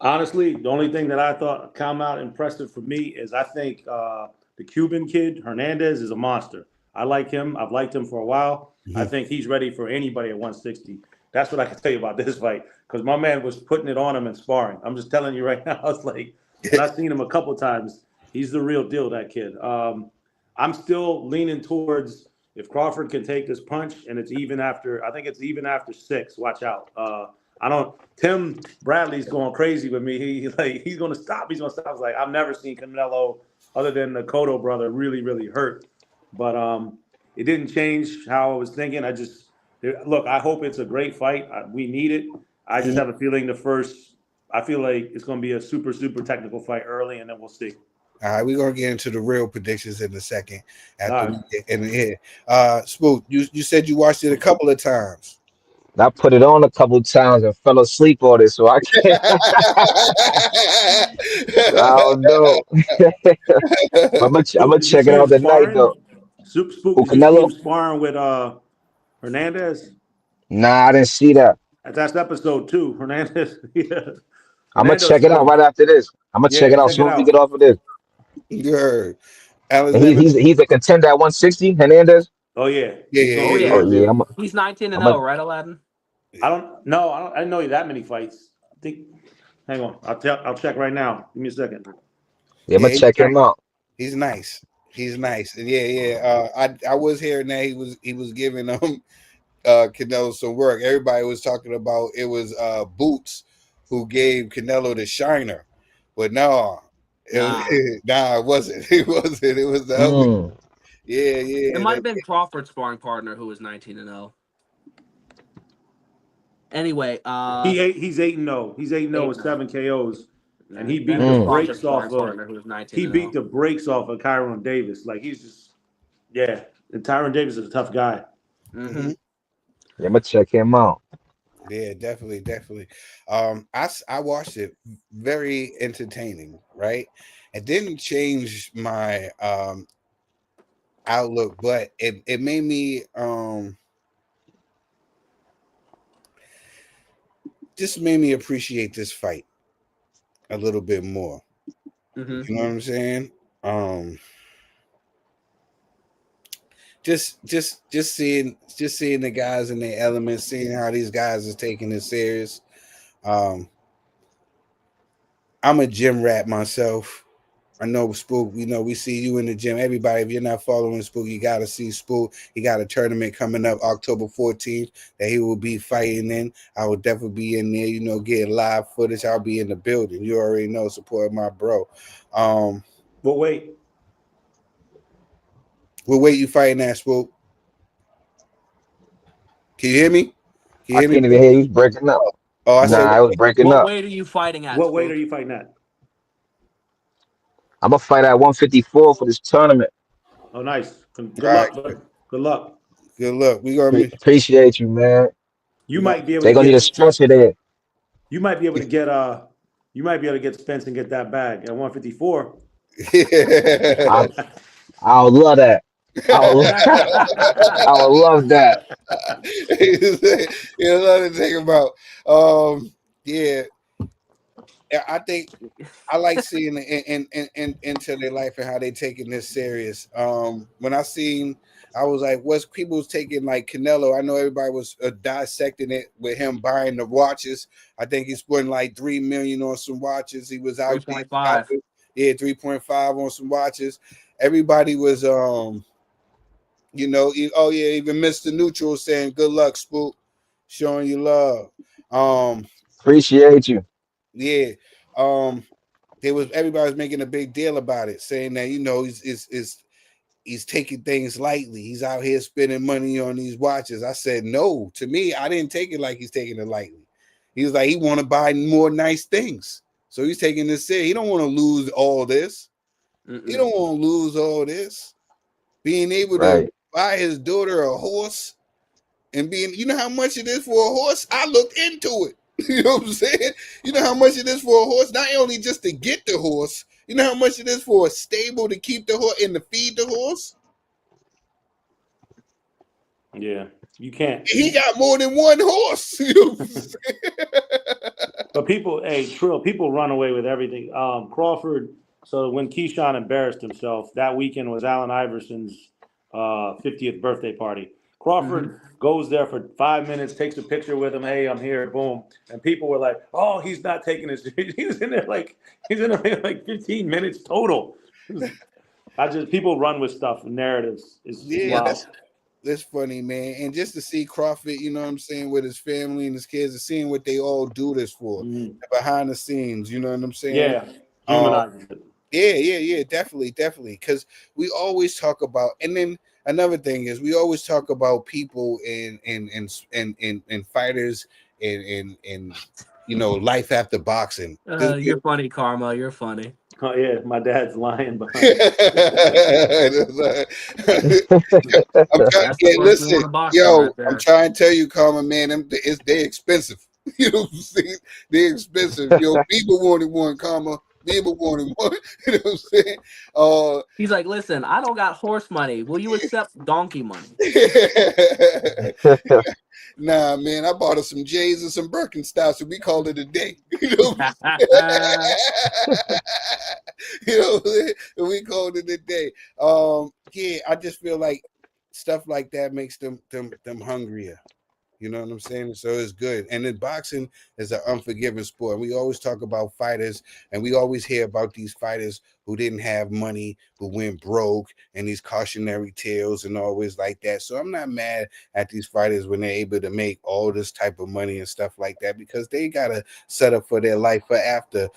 Speaker 4: Honestly, the only thing that I thought come out impressive for me is I think the Cuban kid Hernandez is a monster. I like him. I've liked him for a while. I think he's ready for anybody at 160. That's what I can tell you about this fight because my man was putting it on him and sparring. I'm just telling you right now. It's like, and I've seen him a couple times. He's the real deal, that kid. I'm still leaning towards if Crawford can take this punch and it's even after. I think it's even after 6. Watch out. I don't. Tim Bradley's going crazy with me. He's going to stop. He's going to stop. I was like, I've never seen Canelo other than the Cotto brother really, really hurt. But it didn't change how I was thinking. Look. I hope it's a great fight. We need it. I just have a feeling I feel like it's going to be a super, super technical fight early, and then we'll see.
Speaker 2: All right, we're gonna get into the real predictions in a second after we
Speaker 4: Right.
Speaker 2: get in here. Spook, you said you watched it a couple of times.
Speaker 3: I put it on a couple times and fell asleep on it, so I can't. I don't know. I'm
Speaker 4: Spook,
Speaker 3: gonna
Speaker 4: did you
Speaker 3: check it
Speaker 4: see him
Speaker 3: out tonight
Speaker 4: sparring?
Speaker 3: though.
Speaker 4: Spook,
Speaker 3: Who,
Speaker 4: did you see him
Speaker 3: Canelo?
Speaker 4: sparring with Hernandez?
Speaker 3: Nah, I didn't see that.
Speaker 4: That's episode 2. Hernandez. Yeah.
Speaker 3: I'm gonna
Speaker 4: Hernandez
Speaker 3: check it out
Speaker 4: said,
Speaker 3: right after this. I'm gonna check
Speaker 4: yeah,
Speaker 3: it out as
Speaker 4: check it
Speaker 3: soon as we get
Speaker 4: out.
Speaker 3: off of this.
Speaker 2: You heard.
Speaker 3: And he's a contender at 160. Hernandez.
Speaker 4: Oh yeah,
Speaker 2: Yeah,
Speaker 5: Oh
Speaker 2: yeah,
Speaker 3: Oh
Speaker 5: yeah,
Speaker 3: yeah,
Speaker 5: he's 19 and
Speaker 3: I'm a
Speaker 5: 0, right, Aladdin?
Speaker 4: I don't know. I didn't know that many fights. I think. Hang on. I'll check right now. Give me a second.
Speaker 3: yeah, I'm
Speaker 2: yeah.
Speaker 3: gonna check him out.
Speaker 2: He's nice. He's nice. And yeah. I was hearing that he was giving Canelo some work. Everybody was talking about it was Boots who gave Canelo the shiner, but no,
Speaker 5: Nah,
Speaker 2: it wasn't. It wasn't. It was the other.
Speaker 3: Mm.
Speaker 5: it might
Speaker 2: Yeah.
Speaker 5: have been Crawford's sparring partner who was 19 and 0. Anyway,
Speaker 4: He's 8-0. He's 8-0 with 7 KOs, and he
Speaker 5: then
Speaker 4: beat
Speaker 5: it
Speaker 4: the
Speaker 5: was
Speaker 3: Mm.
Speaker 5: Crawford's
Speaker 4: brakes
Speaker 5: sparring
Speaker 4: off of.
Speaker 5: partner who was 19
Speaker 4: He
Speaker 5: and
Speaker 4: beat
Speaker 5: 0.
Speaker 4: the brakes off of Kyron Davis. Like he's just yeah. And Tyron Davis is a tough guy.
Speaker 5: Mm-hmm.
Speaker 3: Yeah, I'm gonna check him out.
Speaker 2: Yeah, definitely. I watched it, very entertaining, right? It didn't change my outlook, but it made me just made me appreciate this fight a little bit more.
Speaker 5: Mm-hmm.
Speaker 2: You know what I'm saying? Just seeing the guys in their elements, seeing how these guys are taking it serious. I'm a gym rat myself. I know Spook, we see you in the gym. Everybody, if you're not following Spook, you got to see Spook. He got a tournament coming up October 14th that he will be fighting in. I will definitely be in there, getting live footage. I'll be in the building. You already know, support my bro.
Speaker 4: But wait.
Speaker 2: What weight you fighting at, Spook? Can you hear me?
Speaker 3: I can't even hear you. He's breaking up.
Speaker 2: Oh, I said,
Speaker 3: Nah, I was breaking
Speaker 5: What
Speaker 3: up.
Speaker 5: weight are you fighting at?
Speaker 4: What weight
Speaker 5: Spook?
Speaker 4: are you fighting at?
Speaker 3: I'm gonna fight at 154 for this tournament.
Speaker 4: Oh, nice. Good
Speaker 2: all right,
Speaker 4: luck, bud. Good luck.
Speaker 2: good luck. We gonna
Speaker 3: Appreciate you, man.
Speaker 4: You might be able
Speaker 3: They
Speaker 4: to
Speaker 3: gonna need a
Speaker 4: get.
Speaker 3: stretcher there.
Speaker 4: You might be able to get. You might be able to get Spence and get that bag at 154.
Speaker 3: I I would love that. I would, I would love that.
Speaker 2: You know what to think about. Yeah, I think I like seeing into their life and how they taking this serious. When I was like, what's people was taking like Canelo? I know everybody was dissecting it with him buying the watches. I think he's putting like $3 million on some watches. He was out
Speaker 5: 3.5.
Speaker 2: Yeah, 3.5 on some watches. Everybody was oh yeah, even Mr. Neutral saying good luck, Spook, showing you love.
Speaker 3: Appreciate you.
Speaker 2: Yeah. Everybody was making a big deal about it, saying that he's taking things lightly. He's out here spending money on these watches. I said no. To me, I didn't take it like he's taking it lightly. He was like he want to buy more nice things, so he's taking this serious. He don't want to lose all this.
Speaker 5: Mm-mm.
Speaker 2: He don't want to lose all this. Being able to buy his daughter a horse and you know how much it is for a horse? I looked into it. You know what I'm saying? You know how much it is for a horse? Not only just to get the horse, you know how much it is for a stable to keep the horse and to feed the horse?
Speaker 4: Yeah, you can't.
Speaker 2: He got more than one horse. You know what I'm saying?
Speaker 4: But Trill, people run away with everything. Crawford. So when Keyshawn embarrassed himself, that weekend was Allen Iverson's 50th birthday party. Crawford goes there for 5 minutes, takes a picture with him. Hey, I'm here. Boom. And people were like, "Oh, he's not taking this." He's in there like 15 minutes total. People run with stuff, narratives. It's wild.
Speaker 2: That's funny, man. And just to see Crawford, you know what I'm saying, with his family and his kids, and seeing what they all do this for behind the scenes, you know what I'm saying?
Speaker 4: Yeah, humanizes it.
Speaker 2: Yeah, definitely. Because we always talk about, and then another thing is we always talk about people and fighters and life after boxing.
Speaker 5: You're funny, Karma. You're funny.
Speaker 4: Oh yeah, my dad's lying behind.
Speaker 2: Listen, I'm trying to tell you, Karma, man, they're expensive. You know what I'm saying? They're expensive. People wanted one, Karma. People wanted one. You know what I'm saying?
Speaker 5: He's like, listen, I don't got horse money. Will you accept donkey money?
Speaker 2: Nah, man, I bought her some J's and some Birkenstocks, so we called it a day. You know what I'm saying? You know, we called it a day. Yeah, I just feel like stuff like that makes them hungrier. You know what I'm saying? So it's good. And then boxing is an unforgiving sport. We always talk about fighters, and we always hear about these fighters who didn't have money, who went broke, and these cautionary tales and always like that. So I'm not mad at these fighters when they're able to make all this type of money and stuff like that, because they got to set up for their life after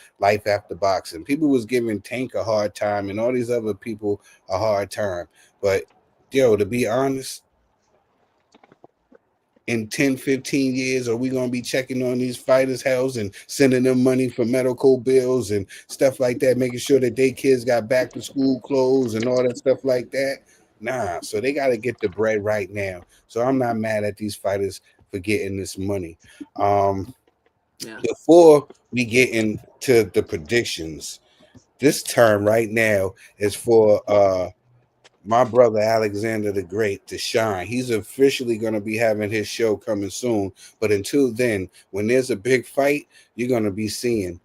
Speaker 2: boxing. People was giving Tank a hard time and all these other people a hard time. But, yo, to be honest, in 10, 15 years, are we going to be checking on these fighters' house and sending them money for medical bills and stuff like that, making sure that their kids got back to school clothes and all that stuff like that? Nah, so they got to get the bread right now. So I'm not mad at these fighters for getting this money. Before we get into the predictions, this term right now is for my brother Alexander the Great to shine. He's officially going to be having his show coming soon. But until then, when there's a big fight, you're going to be seeing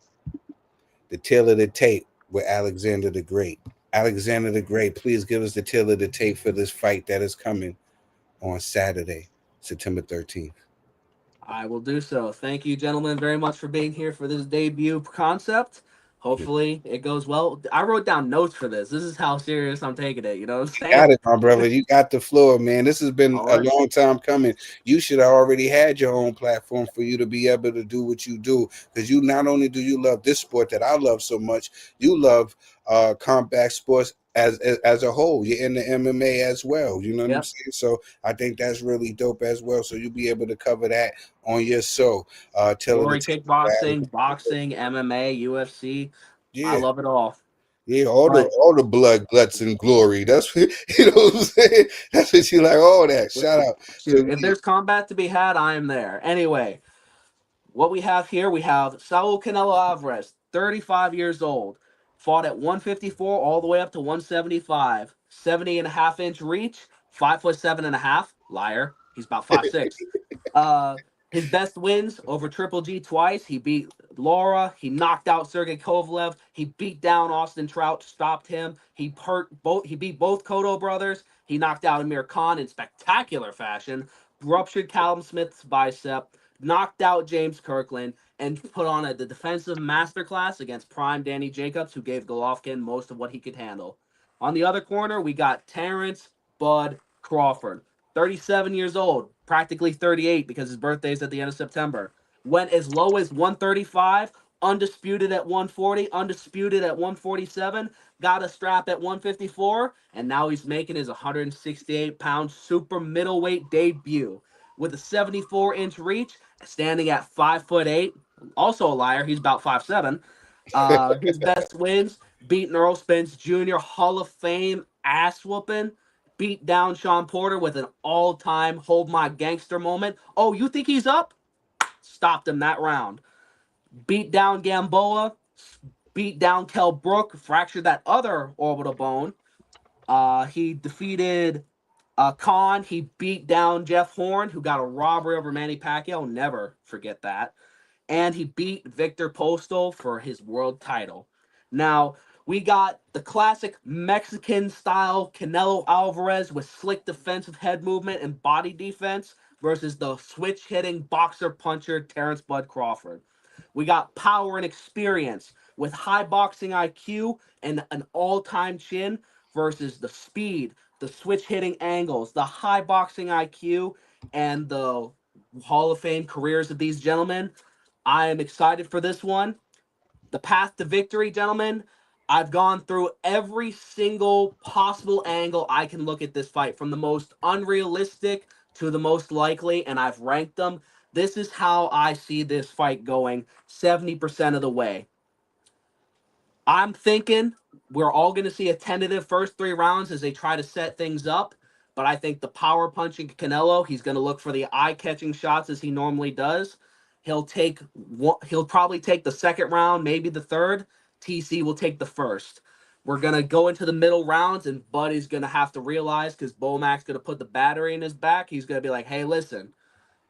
Speaker 2: the tail of the tape with Alexander the Great. Alexander the Great, please give us the tail of the tape for this fight that is coming on Saturday, September 13th.
Speaker 5: I will do so. Thank you, gentlemen, very much for being here for this debut concept. Hopefully it goes well. I wrote down notes for this. This is how serious I'm taking it. You know what I'm saying?
Speaker 2: Got it, my brother. You got the floor, man. This has been a long time coming. You should have already had your own platform for you to be able to do what you do. Because you not only do you love this sport that I love so much, you love combat sports as a whole. You're in the MMA as well. You know what I'm saying? So I think that's really dope as well. So you'll be able to cover that on your show.
Speaker 5: Glory kickboxing, boxing, MMA, UFC.
Speaker 2: Yeah.
Speaker 5: I love it all.
Speaker 2: Yeah, all the blood, guts, and glory. That's what, you know what I'm saying. That's what you like. All that. Shout out.
Speaker 5: Shoot, if there's combat to be had, I am there. Anyway, what we have here, we have Saul Canelo Alvarez, 35 years old, fought at 154 all the way up to 175, 70.5-inch reach, 5'7.5". Liar. He's about 5'6". His best wins over Triple G twice. He beat Laura. He knocked out Sergey Kovalev. He beat down Austin Trout, stopped him. He beat both Cotto brothers. He knocked out Amir Khan in spectacular fashion. Ruptured Callum Smith's bicep. Knocked out James Kirkland and put on the defensive masterclass against prime Danny Jacobs, who gave Golovkin most of what he could handle. On the other corner, we got Terrence Bud Crawford. 37 years old, practically 38 because his birthday is at the end of September. Went as low as 135, undisputed at 140, undisputed at 147, got a strap at 154, and now he's making his 168-pound super middleweight debut with a 74-inch reach, standing at 5'8". Also a liar, he's about 5'7". His best wins: beat Earl Spence Jr., Hall of Fame ass whooping. Beat down Sean Porter with an all-time hold my gangster moment. Oh, you think he's up? Stopped him that round. Beat down Gamboa. Beat down Kell Brook. Fractured that other orbital bone. He defeated Khan. He beat down Jeff Horn, who got a robbery over Manny Pacquiao. Never forget that. And he beat Victor Postal for his world title. Now, we got the classic Mexican-style Canelo Alvarez with slick defensive head movement and body defense versus the switch-hitting boxer-puncher Terrence Bud Crawford. We got power and experience with high boxing IQ and an all-time chin versus the speed, the switch-hitting angles, the high boxing IQ, and the Hall of Fame careers of these gentlemen. I am excited for this one. The path to victory, gentlemen. I've gone through every single possible angle I can look at this fight, from the most unrealistic to the most likely, and I've ranked them. This is how I see this fight going 70% of the way. I'm thinking we're all going to see a tentative first 3 rounds as they try to set things up. But I think the power punching Canelo, he's going to look for the eye-catching shots as he normally does. He'll probably take the second round, maybe the third. TC will take the first. We're going to go into the middle rounds, and Buddy's going to have to realize, because Bomac's going to put the battery in his back, he's going to be like, hey, listen,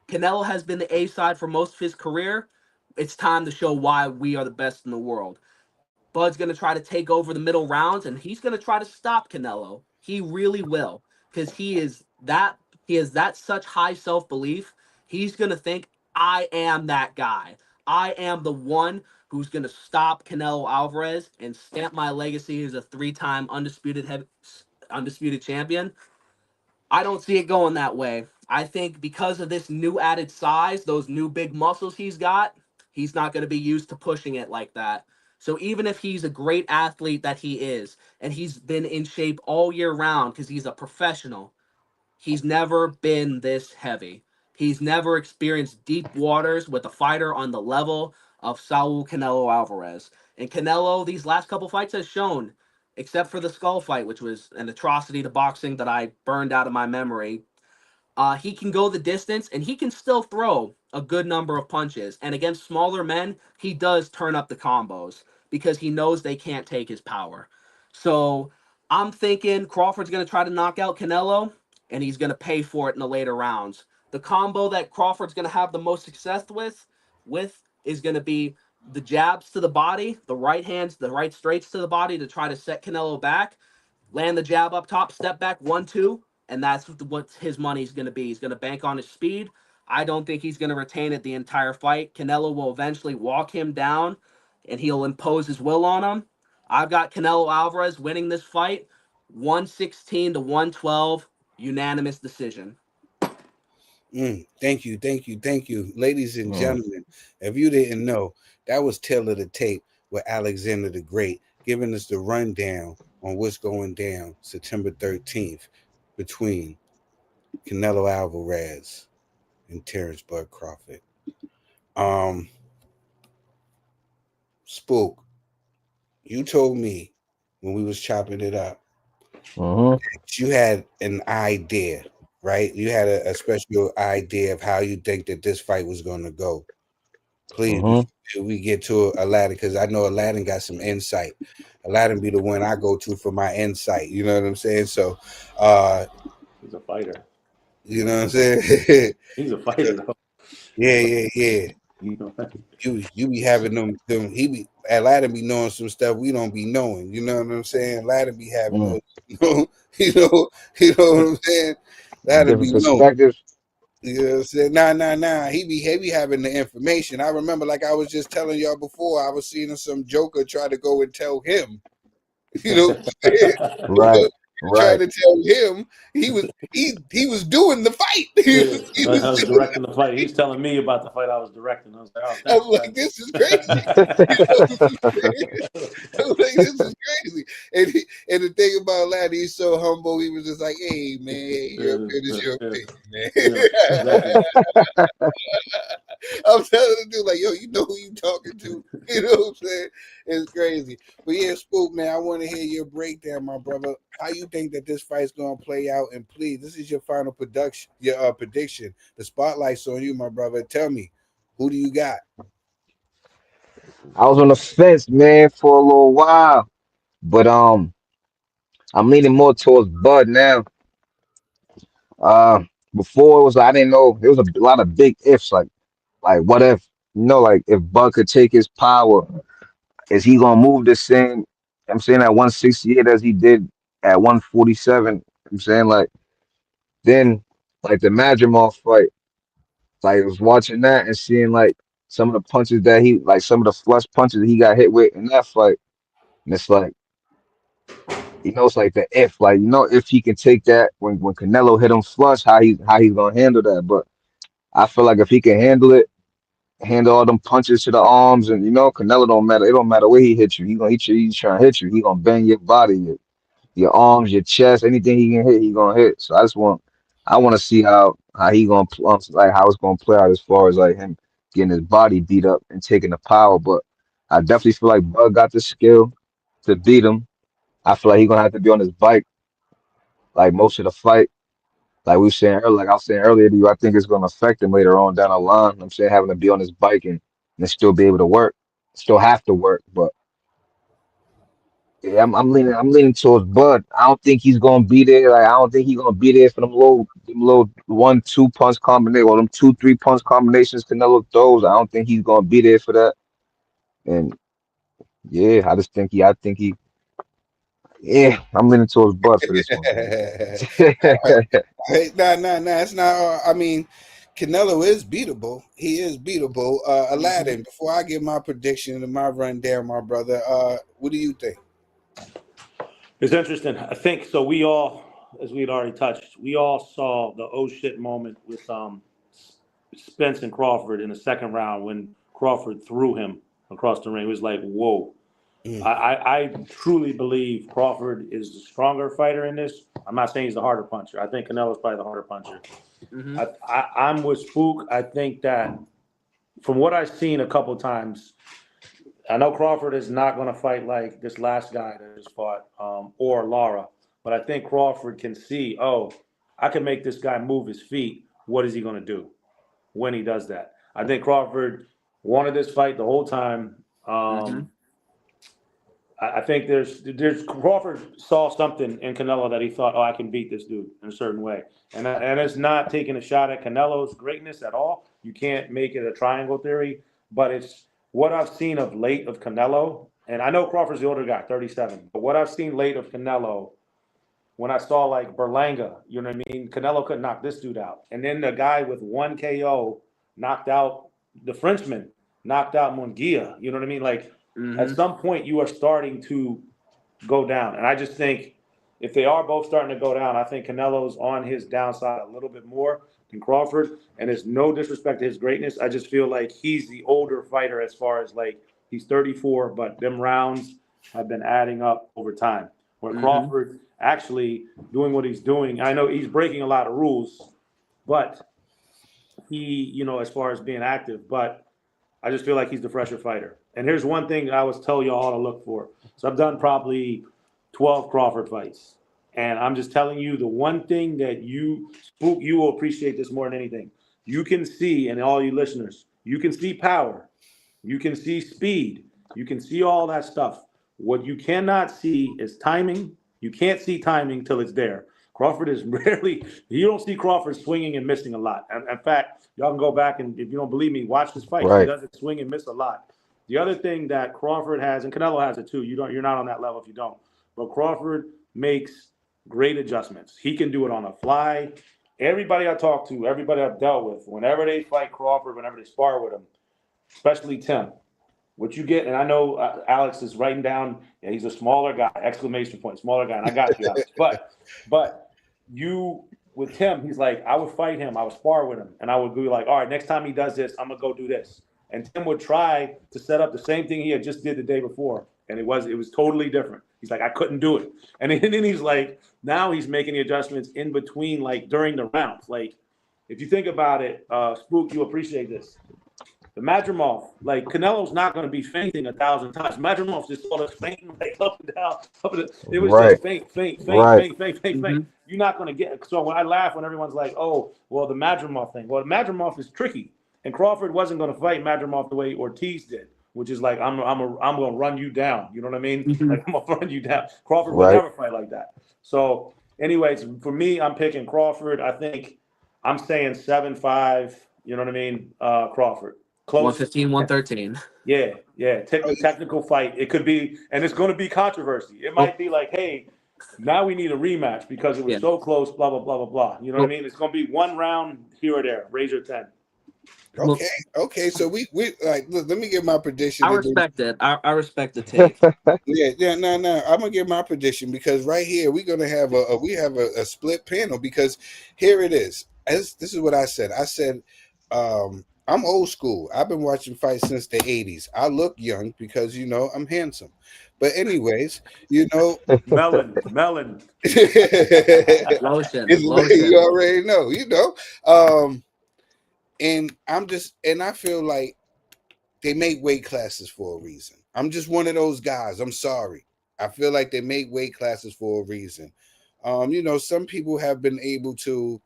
Speaker 5: Canelo has been the A side for most of his career. It's time to show why we are the best in the world. Bud's going to try to take over the middle rounds, and he's going to try to stop Canelo. He really will, because he has that such high self-belief. He's going to think, I am that guy. I am the one who's going to stop Canelo Alvarez and stamp my legacy as a three-time undisputed champion. I don't see it going that way. I think because of this new added size, those new big muscles he's not going to be used to pushing it like that. So even if he's a great athlete that he is, and he's been in shape all year round because he's a professional, he's never been this heavy. He's never experienced deep waters with a fighter on the level of Saul Canelo Alvarez. And Canelo, these last couple fights has shown, except for the skull fight, which was an atrocity to boxing that I burned out of my memory, he can go the distance and he can still throw a good number of punches. And against smaller men, he does turn up the combos because he knows they can't take his power. So I'm thinking Crawford's going to try to knock out Canelo and he's going to pay for it in the later rounds. The combo that Crawford's going to have the most success with is going to be the jabs to the body, the right hands, the right straights to the body to try to set Canelo back, land the jab up top, step back, 1-2, and that's what his money's going to be. He's going to bank on his speed. I don't think he's going to retain it the entire fight. Canelo will eventually walk him down, and he'll impose his will on him. I've got Canelo Alvarez winning this fight, 116-112, unanimous decision.
Speaker 2: Thank you. Ladies and gentlemen, if you didn't know, that was Tail of the Tape with Alexander the Great, giving us the rundown on what's going down September 13th between Canelo Alvarez and Terrence Bud Crawford. Spook, you told me when we was chopping it up that you had an idea, right? You had a special idea of how you think that this fight was going to go. Please, before we get to Aladdin, because I know Aladdin got some insight. Aladdin be the one I go to for my insight. You know what I'm saying? So,
Speaker 4: he's a fighter.
Speaker 2: You know what I'm saying?
Speaker 4: He's a fighter, though.
Speaker 2: Yeah. You be having them. He be Aladdin be knowing some stuff we don't be knowing. You know what I'm saying? Aladdin be having those. You know what I'm saying? Aladdin be knowing. You know what I'm saying? Nah. He be having the information. I remember, like I was just telling y'all before, I was seeing some joker try to go and tell him. You know what I'm saying?
Speaker 3: Right.
Speaker 2: Trying to tell him he was doing the fight.
Speaker 4: I was directing the fight. He was telling me about the fight I was directing. I was like,
Speaker 2: I was like, this is crazy. I was like, this is crazy. And the thing about Laddie, he's so humble. He was just like, hey man, your opinion is your opinion, man. Exactly. I'm telling the dude, like, yo, you know who you talking to. You know what I'm saying? It's crazy. But yeah, Spook, man, I want to hear your breakdown, my brother. How you think that this fight's gonna play out? And please, this is your final prediction. The spotlight's on you, my brother. Tell me, who do you got?
Speaker 3: I was on the fence, man, for a little while, but I'm leaning more towards Bud now. Before it was I didn't know there was a lot of big ifs, like what if like if Bud could take his power, is he gonna move the same? I'm saying at 168 as he did at 147. I'm saying like then like the Madrimov fight, like I was watching that and seeing like some of the punches that he like some of the flush punches that he got hit with in that fight, and it's like it's like the if like if he can take that when Canelo hit him flush, how he's gonna handle that. But I feel like if he can handle all them punches to the arms, and Canelo don't matter. It don't matter where he hits you. He gonna hit you. He's trying to hit you. He gonna bend your body, your arms, your chest, anything he can hit, he gonna hit. So I want to see how he gonna like how it's gonna play out as far as like him getting his body beat up and taking the power. But I definitely feel like Bud got the skill to beat him. I feel like he's gonna have to be on his bike like most of the fight. Like we were saying earlier, like I was saying earlier to you, I think it's gonna affect him later on down the line. I'm saying having to be on his bike and still be able to work, still have to work, but Yeah, I'm leaning towards Bud. I don't think he's gonna be there. Like I don't think he's gonna be there for them little 1-2 punch combination or them 2-3 punch combinations Canelo throws. I don't think he's gonna be there for that. And yeah, I think he yeah, I'm leaning towards Bud for this one, man.
Speaker 2: Hey, nah. It's not. I mean, Canelo is beatable. He is beatable. Aladdin. Before I give my prediction and my rundown, my brother. What do you think?
Speaker 4: It's interesting. I think so. We all, as we had already touched, we all saw the oh shit moment with Spence and Crawford in the second round when Crawford threw him across the ring. It was like, whoa. I truly believe Crawford is the stronger fighter in this. I'm not saying he's the harder puncher. I think Canelo's probably the harder puncher. I'm with Spook. I think that from what I've seen a couple times, I know Crawford is not going to fight like this last guy that just fought, or Lara, but I think Crawford can see, oh, I can make this guy move his feet. What is he going to do when he does that? I think Crawford wanted this fight the whole time. I think there's Crawford saw something in Canelo that he thought, oh, I can beat this dude in a certain way, and it's not taking a shot at Canelo's greatness at all. You can't make it a triangle theory, but it's what I've seen of late of Canelo, and I know Crawford's the older guy, 37, but what I've seen late of Canelo, when I saw like Berlanga, you know what I mean? Canelo couldn't knock this dude out, and then the guy with one KO knocked out the Frenchman, knocked out Munguia. You know what I mean? Like. At some point, you are starting to go down. And I just think if they are both starting to go down, I think Canelo's on his downside a little bit more than Crawford. And it's no disrespect to his greatness. I just feel like he's the older fighter as far as like he's 34, but them rounds have been adding up over time. Where Crawford actually doing what he's doing, I know he's breaking a lot of rules, but he, as far as being active, but I just feel like he's the fresher fighter. And here's one thing I always tell y'all to look for. So I've done probably 12 Crawford fights. And I'm just telling you the one thing that Spook, you will appreciate this more than anything. You can see, and all you listeners, you can see power. You can see speed. You can see all that stuff. What you cannot see is timing. You can't see timing till it's there. Crawford is rarely, you don't see Crawford swinging and missing a lot. And in fact, y'all can go back and if you don't believe me, watch this fight. He
Speaker 3: Right.
Speaker 4: doesn't swing and miss a lot. The other thing that Crawford has, and Canelo has it too, you're not on that level if you don't. But Crawford makes great adjustments. He can do it on the fly. Everybody I talk to, everybody I've dealt with, whenever they fight Crawford, whenever they spar with him, especially Tim, what you get, and I know Alex is writing down, yeah, he's a smaller guy, exclamation point, smaller guy, and I got you, Alex. But you, with Tim, he's like, I would fight him, I would spar with him, and I would be like, all right, next time he does this, I'm going to go do this. And Tim would try to set up the same thing he had just did the day before, and it was totally different. He's like, I couldn't do it. And then he's like, now he's making the adjustments in between, like during the rounds. Like, if you think about it, Spook, you appreciate this. The Madrimov, like Canelo's not going to be fainting 1,000 times. Madrimov's just sort of fainting like up and down. It was
Speaker 3: Right.
Speaker 4: just faint.
Speaker 3: Right.
Speaker 4: You're not going to get. So when I laugh when everyone's like, "Oh, well, the Madrimov thing." Well, the Madrimov is tricky, and Crawford wasn't going to fight Madrimov the way Ortiz did, which is like I'm going to run you down. You know what I mean? Like I'm going to run you down. Crawford would
Speaker 3: Right.
Speaker 4: never fight like that. So, anyways, for me, I'm picking Crawford. I think I'm saying 7-5. You know what I mean? Crawford. Close.
Speaker 5: 115, 113.
Speaker 4: Yeah. Technical fight. It could be, and it's going to be controversy. It might be like, hey, now we need a rematch because it was so close, blah, blah, blah, blah, blah. You know what I mean? It's going to be one round here or there, razor 10.
Speaker 2: Okay. So we like, look, let me give my prediction.
Speaker 5: I respect it. I respect the take.
Speaker 2: No. I'm gonna give my prediction because right here we're gonna have a split panel because here it is. This is what I said. I said, I'm old school. I've been watching fights since the 80s. I look young because I'm handsome. But anyways,
Speaker 4: Melon.
Speaker 5: Lotion.
Speaker 2: You already know, and I feel like they make weight classes for a reason. I'm just one of those guys. I'm sorry. I feel like they make weight classes for a reason. Some people have been able to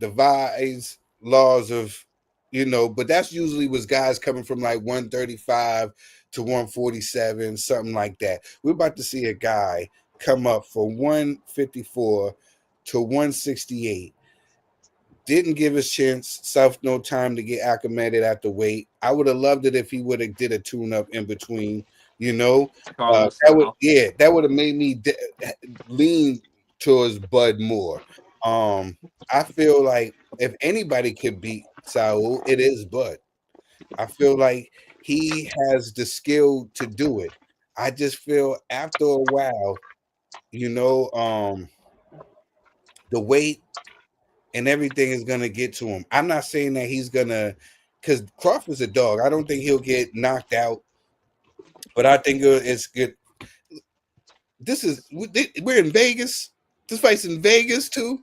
Speaker 2: devise laws of, but that's usually was guys coming from like 135 to 147, something like that. We're about to see a guy come up from 154 to 168. Didn't give his chance, self no time to get acclimated at the weight. I would have loved it if he would have did a tune-up in between, you know.
Speaker 5: Carlos
Speaker 2: That would have made me lean towards Bud more. I feel like if anybody could beat Saul, it is Bud. I feel like he has the skill to do it. I just feel after a while, you know, the weight and everything is gonna get to him. I'm not saying that he's gonna, because Crawford's a dog. I don't think he'll get knocked out, but I think it's good. We're in Vegas. This fight's in Vegas too.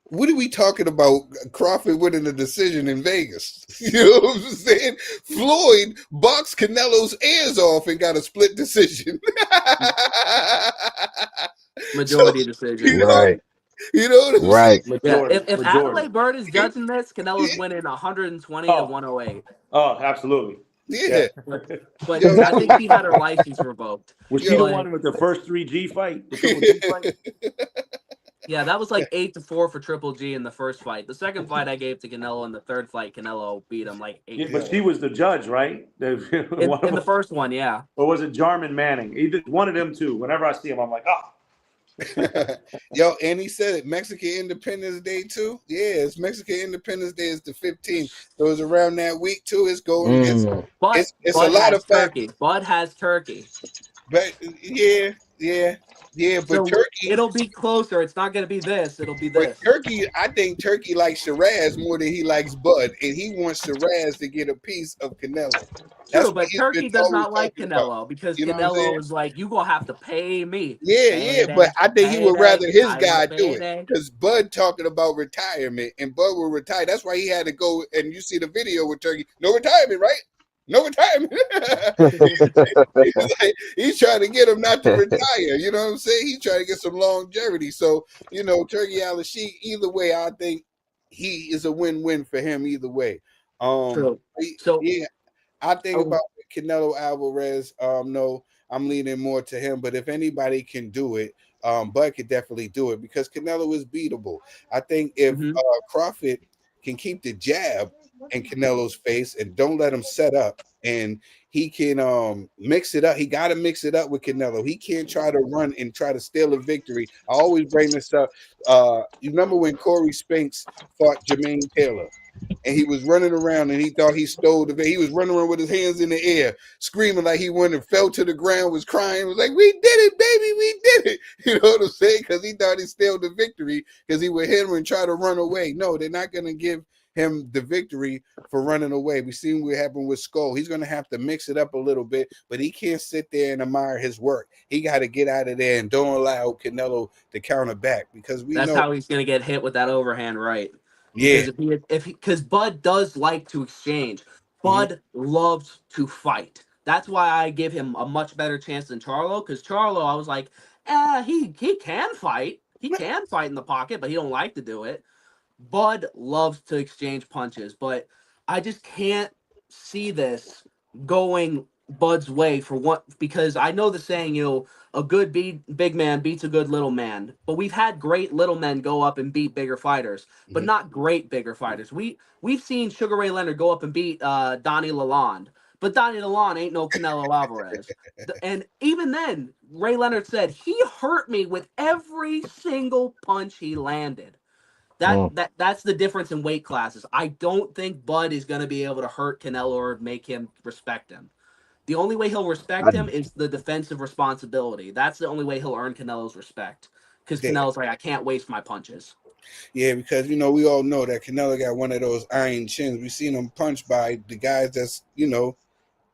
Speaker 2: What are we talking about? Crawford winning a decision in Vegas. You know what I'm saying? Floyd boxed Canelo's ears off and got a split decision.
Speaker 5: majority decision.
Speaker 3: Right.
Speaker 2: You know what I'm
Speaker 3: Right.
Speaker 2: saying?
Speaker 5: Yeah,
Speaker 4: Majority.
Speaker 5: if Adelaide Bird is judging this, Canelo's winning 120 to 108.
Speaker 4: Oh, absolutely.
Speaker 2: Yeah.
Speaker 5: But
Speaker 2: Yo,
Speaker 5: I think she had her license revoked.
Speaker 4: Was she the one with the first 3G fight? The Triple G fight?
Speaker 5: Yeah, that was like 8-4 for Triple G in the first fight. The second fight I gave to Canelo, and the third fight Canelo beat him like 8.
Speaker 4: Yeah, but she was the judge, right?
Speaker 5: In the first one, yeah.
Speaker 4: Or was it Jarman Manning? Either one of them two. Whenever I see him, I'm like, oh.
Speaker 2: Yo, and he said it, Mexican Independence Day too. Yeah, it's Mexican Independence Day is the 15th. So it's around that week too. It's going. It's
Speaker 5: But
Speaker 2: it's
Speaker 5: Bud
Speaker 2: a lot
Speaker 5: has
Speaker 2: of
Speaker 5: turkey. Bud has turkey.
Speaker 2: But yeah. But
Speaker 5: So
Speaker 2: Turkey,
Speaker 5: it'll be closer. It's not going to be this. It'll be
Speaker 2: but
Speaker 5: this.
Speaker 2: Turkey, I think Turkey likes Shiraz more than he likes Bud, and he wants Shiraz to get a piece of Canelo.
Speaker 5: True, but Turkey does not like Canelo because
Speaker 2: you know
Speaker 5: Canelo is like, you gonna have to pay me.
Speaker 2: Yeah, but I think he would rather his guy do it because Bud talking about retirement, and Bud will retire. That's why he had to go. And you see the video with Turkey, no retirement, right? No retirement. He's trying to get him not to retire. You know what I'm saying? He's trying to get some longevity. So, you know, Turkey Al-Sheikh, either way, I think he is a win-win for him either way.
Speaker 5: True. So
Speaker 2: yeah, I think about Canelo Alvarez. No, I'm leaning more to him. But if anybody can do it, Bud could definitely do it because Canelo is beatable. I think if Crawford can keep the jab in Canelo's face and don't let him set up, and he can mix it up. He got to mix it up with Canelo. He can't try to run and try to steal a victory. I always bring this up. You remember when Corey Spinks fought Jermaine Taylor? And he was running around and he thought he stole the. He was running around with his hands in the air, screaming like he went and fell to the ground, was crying, was like, "We did it, baby, we did it." You know what I'm saying? Because he thought he stole the victory because he would hit him and try to run away. No, they're not going to give him the victory for running away. We've seen what happened with Skull. He's going to have to mix it up a little bit, but he can't sit there and admire his work. He got to get out of there and don't allow Canelo to counter back because that's
Speaker 5: how he's going to get hit with that overhand right.
Speaker 2: Yeah,
Speaker 5: because Bud does like to exchange. Bud loves to fight. That's why I give him a much better chance than Charlo. Because Charlo, I was like, he can fight. He can fight in the pocket, but he don't like to do it. Bud loves to exchange punches, but I just can't see this going Bud's way for what, because I know the saying, a good big man beats a good little man, but we've had great little men go up and beat bigger fighters, but not great bigger fighters. We've seen Sugar Ray Leonard go up and beat Donnie Lalonde, but Donnie Lalonde ain't no Canelo Alvarez. And even then, Ray Leonard said he hurt me with every single punch he landed. That's the difference in weight classes. I don't think Bud is going to be able to hurt Canelo or make him respect him. The only way he'll respect him is the defensive responsibility. That's the only way he'll earn Canelo's respect. Because Canelo's like, I can't waste my punches.
Speaker 2: Yeah, because, we all know that Canelo got one of those iron chins. We've seen him punched by the guys that's,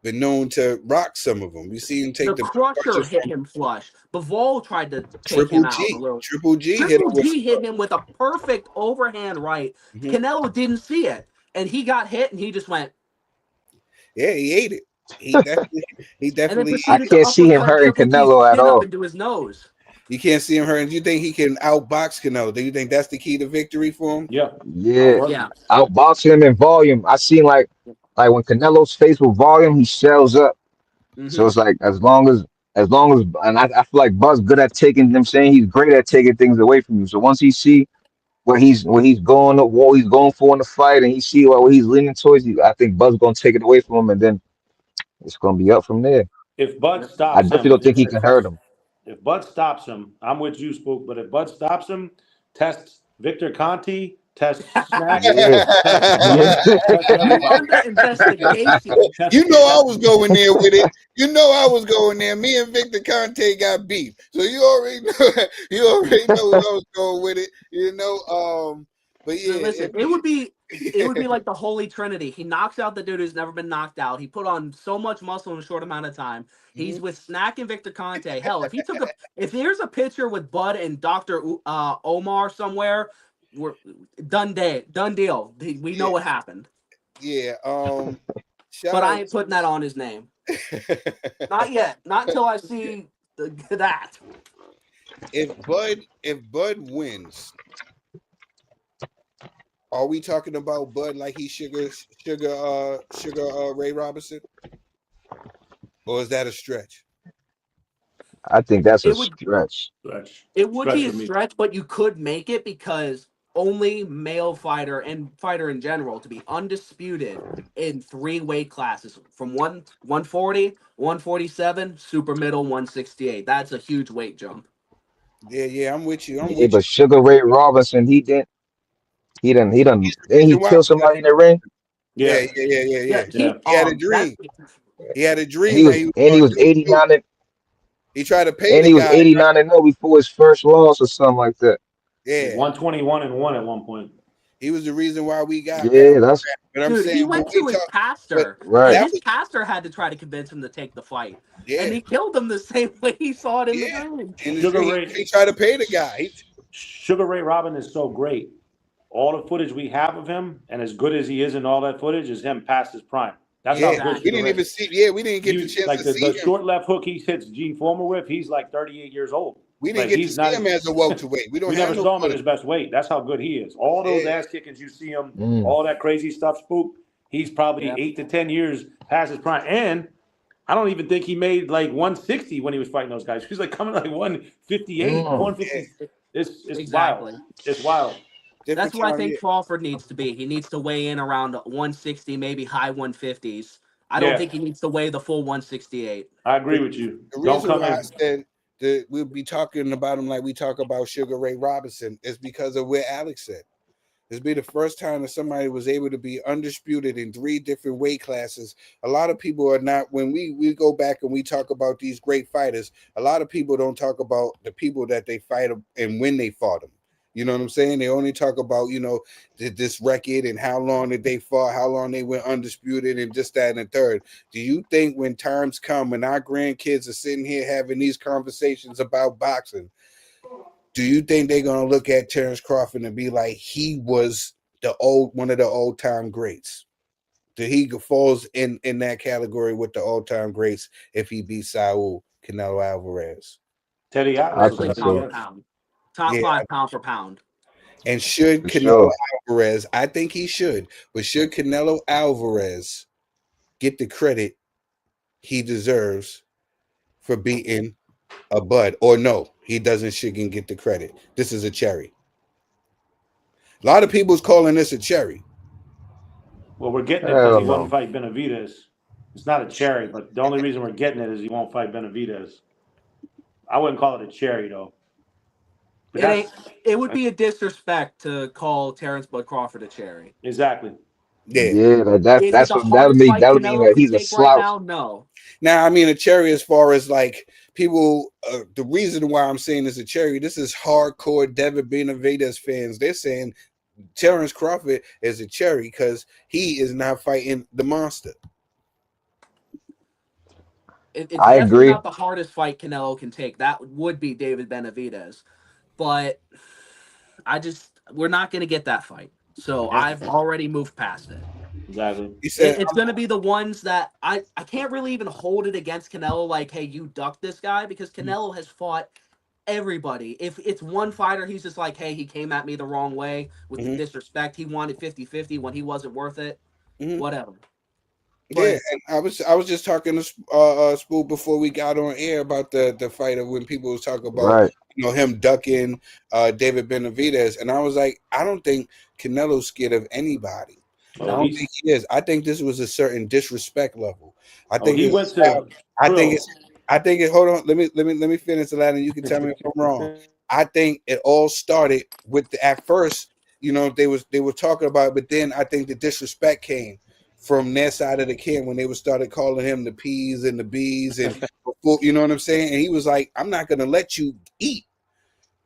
Speaker 2: been known to rock some of them. We see him take
Speaker 5: the Crusher hit him flush. Bivol tried to take him out a little.
Speaker 2: Triple G
Speaker 5: hit him with a perfect overhand right. Canelo didn't see it, and he got hit, and he just went.
Speaker 2: Yeah, he ate it. He definitely.
Speaker 3: I can't see him hurting Canelo at all.
Speaker 5: Into his nose.
Speaker 2: You can't see him hurting. Do you think he can outbox Canelo? Do you think that's the key to victory for him?
Speaker 4: Yeah.
Speaker 3: Outboxing him in volume. I seen like when Canelo's faced with volume, he shells up. So it's like as long as and I feel like Buzz good at taking them saying he's great at taking things away from you. So once he see what he's going for in the fight and he see what he's leaning towards, I think Buzz gonna take it away from him and then it's gonna be up from there.
Speaker 4: If Bud
Speaker 5: Yep.
Speaker 3: I
Speaker 4: stops
Speaker 3: definitely
Speaker 4: him,
Speaker 3: don't think he can hurt him.
Speaker 4: if Bud stops him, I'm with you, Spook. But if Bud stops him, test Victor Conti, test Snack,
Speaker 3: Yeah.
Speaker 4: test
Speaker 3: Yeah.
Speaker 4: test
Speaker 5: You
Speaker 4: everybody.
Speaker 5: under investigation.
Speaker 2: You
Speaker 4: Test,
Speaker 2: know I
Speaker 4: test.
Speaker 2: was going there with it. You know I was going there. Me and Victor Conte got beef, so you already know. You already know where I was going with it. But
Speaker 5: So
Speaker 2: yeah,
Speaker 5: listen, it would be like the Holy Trinity. He knocks out the dude who's never been knocked out. He put on so much muscle in a short amount of time. He's with Snack and Victor Conte. Hell, if there's a picture with Bud and Dr. Omar somewhere, we're done deal. We know what happened.
Speaker 2: yeah. Shout
Speaker 5: But I
Speaker 2: out.
Speaker 5: ain't putting that on his name. Not yet. Not until I see that.
Speaker 2: if Bud wins, are we talking about Bud like he's sugar Ray Robinson, or is that a stretch?
Speaker 3: I think that's a
Speaker 5: It would
Speaker 3: stretch.
Speaker 4: Stretch.
Speaker 5: it would
Speaker 4: Stretch
Speaker 5: be a
Speaker 4: for me.
Speaker 5: stretch, but you could make it because only male fighter and fighter in general to be undisputed in 3 weight classes from 140, 147, super middle 168. That's a huge weight jump.
Speaker 2: Yeah, I'm with you. I'm
Speaker 3: Yeah,
Speaker 2: with you.
Speaker 3: but Sugar Ray Robinson, didn't he
Speaker 2: Reason why
Speaker 3: kill
Speaker 2: we got
Speaker 3: somebody in the ring?
Speaker 2: yeah,
Speaker 4: Yeah,
Speaker 2: yeah, yeah, yeah,
Speaker 5: Yeah,
Speaker 2: yeah.
Speaker 4: yeah.
Speaker 2: He had a
Speaker 5: that
Speaker 2: dream. He had a
Speaker 3: And
Speaker 2: dream
Speaker 3: he
Speaker 2: that
Speaker 3: was
Speaker 2: he was
Speaker 3: and he
Speaker 2: going to
Speaker 3: was
Speaker 2: do it too.
Speaker 3: 89
Speaker 2: He tried to pay
Speaker 3: and
Speaker 2: the
Speaker 3: he was
Speaker 2: guy.
Speaker 3: 89-0 before his first loss or something like that.
Speaker 4: It was
Speaker 2: Yeah,
Speaker 4: 121-1 at one point.
Speaker 2: he was the reason why we got
Speaker 3: Yeah, that's
Speaker 2: But I'm
Speaker 5: dude, he
Speaker 2: saying when
Speaker 5: went
Speaker 2: we
Speaker 5: to his
Speaker 2: talk, but
Speaker 5: pastor, and
Speaker 3: right.
Speaker 2: that
Speaker 5: his
Speaker 2: was
Speaker 5: pastor had to try to convince him to take the fight, and
Speaker 2: yeah,
Speaker 5: he killed him the same way he saw it in the
Speaker 2: yeah.
Speaker 5: dream.
Speaker 2: In the
Speaker 4: Sugar
Speaker 2: dream,
Speaker 4: Ray,
Speaker 2: he tried to pay the guy.
Speaker 4: Sugar Ray Robin is so great. All the footage we have of him, and as good as he is in all that footage, is him past his prime. That's how
Speaker 2: Yeah,
Speaker 4: good
Speaker 2: we
Speaker 5: Exactly.
Speaker 4: Sugar
Speaker 2: didn't
Speaker 4: Ray.
Speaker 2: even see. Yeah, we didn't get the
Speaker 4: You
Speaker 2: chance
Speaker 4: like
Speaker 2: to
Speaker 4: the
Speaker 2: see him.
Speaker 4: short left hook he hits Gene Former with. He's like 38 years old.
Speaker 2: We didn't
Speaker 4: Like
Speaker 2: get to
Speaker 4: he's
Speaker 2: see
Speaker 4: not.
Speaker 2: him as a welterweight. We don't
Speaker 4: We
Speaker 2: have
Speaker 4: never
Speaker 2: no
Speaker 4: saw him at
Speaker 2: footage.
Speaker 4: his best weight. That's how good he is. All those
Speaker 2: Yeah,
Speaker 4: ass kickings you see him,
Speaker 3: Mm.
Speaker 4: all that crazy stuff, Spook. He's probably
Speaker 5: Yeah.
Speaker 4: 8 to 10 years past his prime, and I don't even think he made like 160 when he was fighting those guys. He was like coming like 158,
Speaker 3: Mm.
Speaker 4: 150. It's wild.
Speaker 5: Exactly.
Speaker 4: It's wild.
Speaker 2: different
Speaker 5: That's where I
Speaker 2: time. Yeah,
Speaker 5: think Crawford needs to be. He needs to weigh in around 160, maybe high 150s. I don't
Speaker 4: Yeah,
Speaker 5: think he needs to weigh the full 168.
Speaker 4: I agree with you.
Speaker 2: the
Speaker 4: Don't
Speaker 2: reason
Speaker 4: come
Speaker 2: why I
Speaker 4: in.
Speaker 2: said that we'll be talking about him like we talk about Sugar Ray Robinson is because of what Alex said. This be the first time that somebody was able to be undisputed in 3 different weight classes. A lot of people are not, when we go back and we talk about these great fighters, a lot of people don't talk about the people that they fight and when they fought them. You know what I'm saying? They only talk about, this record and how long that they fought, how long they went undisputed and just that and the third. Do you think when times come, when our grandkids are sitting here having these conversations about boxing, do you think they're gonna look at Terrence Crawford and be like, he was one of the old time greats? That he falls in that category with the old time greats if he beats Saul Canelo Alvarez?
Speaker 4: Teddy
Speaker 3: I
Speaker 4: Atlas will
Speaker 5: Especially
Speaker 3: think
Speaker 4: tell you
Speaker 5: pound
Speaker 3: so,
Speaker 5: for
Speaker 4: yes.
Speaker 5: pound. Top
Speaker 2: Yeah.
Speaker 5: 5 pound for pound.
Speaker 2: And should
Speaker 3: for
Speaker 2: Canelo
Speaker 3: sure.
Speaker 2: Alvarez, I think he should, but should Canelo Alvarez get the credit he deserves for beating a Bud? Or no, he doesn't shouldn't get the credit. This is a cherry. A lot of people's calling this a cherry.
Speaker 4: Well, we're getting it because
Speaker 3: Hell
Speaker 4: he wouldn't
Speaker 3: no.
Speaker 4: fight Benavidez. It's not a cherry, but the only reason we're getting it is he won't fight Benavidez. I wouldn't call it a cherry though. But
Speaker 5: It ain't.
Speaker 4: that's
Speaker 5: It would be a disrespect to call Terrence Bud Crawford a cherry.
Speaker 4: exactly.
Speaker 2: Yeah.
Speaker 3: Yeah,
Speaker 5: Is it
Speaker 3: that's
Speaker 5: the
Speaker 3: what that'll
Speaker 5: hardest
Speaker 3: mean.
Speaker 5: fight
Speaker 3: That'll mean
Speaker 5: Canelo
Speaker 3: that
Speaker 5: can
Speaker 3: he's a
Speaker 5: take right
Speaker 3: slouch.
Speaker 5: now? No.
Speaker 2: Now, I mean, a cherry as far as like people, the reason why I'm saying it's a cherry, this is hardcore David Benavidez fans. They're saying Terrence Crawford is a cherry because he is not fighting the monster.
Speaker 5: It's
Speaker 3: I
Speaker 5: definitely
Speaker 3: agree.
Speaker 5: not the hardest fight Canelo can take. That would be David Benavidez. But we're not going to get that fight. So
Speaker 4: Yeah,
Speaker 5: I've already moved past it.
Speaker 4: exactly.
Speaker 2: He said,
Speaker 5: It's going to be the ones that I can't really even hold it against Canelo like, hey, you duck this guy, because Canelo has fought everybody. If it's one fighter, he's just like, hey, he came at me the wrong way with the disrespect. He wanted 50-50 when he wasn't worth it.
Speaker 2: Mhm.
Speaker 5: Whatever.
Speaker 2: Yeah,
Speaker 5: But
Speaker 2: and I was just talking to Spook before we got on air about the fight of when people was talking about
Speaker 3: Right.
Speaker 2: him ducking David Benavidez, and I was like, I don't think Canelo's scared of anybody. I
Speaker 4: Oh,
Speaker 2: don't think he is. I think this was a certain disrespect level. I think
Speaker 4: he
Speaker 2: it's
Speaker 4: went to
Speaker 2: I think
Speaker 4: Trill.
Speaker 2: it's I think it hold on, let me finish that and you can tell me if I'm wrong. I think it all started with at first, they were talking about it, but then I think the disrespect came from their side of the camp when they would started calling him the P's and the B's and you know what I'm saying? And he was like, I'm not gonna let you eat.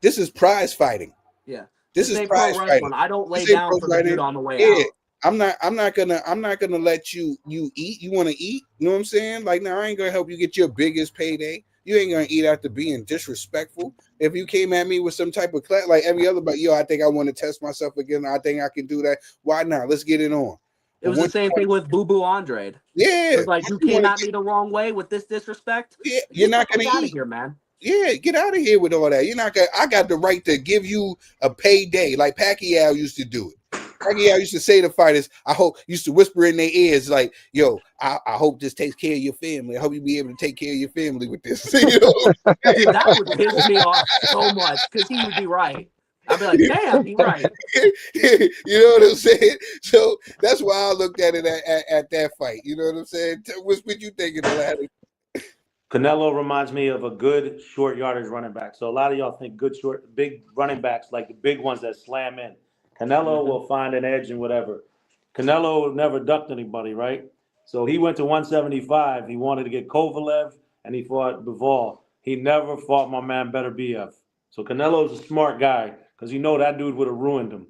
Speaker 2: This is prize fighting.
Speaker 5: yeah,
Speaker 2: This
Speaker 5: this
Speaker 2: is
Speaker 5: ain't pro
Speaker 2: prize fighting.
Speaker 5: wrestling. I don't lay
Speaker 2: This ain't
Speaker 5: down
Speaker 2: pro
Speaker 5: for the dude
Speaker 2: fighting.
Speaker 5: on the way
Speaker 2: Yeah.
Speaker 5: out.
Speaker 2: I'm not gonna let you eat. You want to eat? You know what I'm saying? Like, now I ain't gonna help you get your biggest payday. You ain't gonna eat after being disrespectful. If you came at me with some type of class, like every other, but I think I want to test myself again. I think I can do that. Why not? Let's get it on.
Speaker 5: It was the same thing with Boo Boo Andrade. It
Speaker 2: Yeah,
Speaker 5: was like, you came at me the wrong way with this disrespect.
Speaker 2: yeah, you're
Speaker 5: Get the
Speaker 2: not
Speaker 5: fuck
Speaker 2: gonna
Speaker 5: out of
Speaker 2: eat.
Speaker 5: here, man.
Speaker 2: Yeah, get out of here with all that. You're not gonna. I got the right to give you a payday, like Pacquiao used to do it. Pacquiao used to say to fighters, used to whisper in their ears, like, "Yo, I hope this takes care of your family. I hope you be able to take care of your family with this."
Speaker 5: Dude, that would piss me off so much because he would be right. I'd be like, damn, he right.
Speaker 2: You know what I'm saying? So that's why I looked at it at that fight. You know what I'm saying? What's what you thinking, Aladdin?
Speaker 4: Canelo reminds me of a good short yardage running back. So a lot of y'all think big running backs, like the big ones that slam in. Canelo will find an edge and whatever. Canelo never ducked anybody, right? So he went to 175. He wanted to get Kovalev, and he fought Bivol. He never fought my man Better BF. So Canelo's a smart guy because that dude would have ruined him.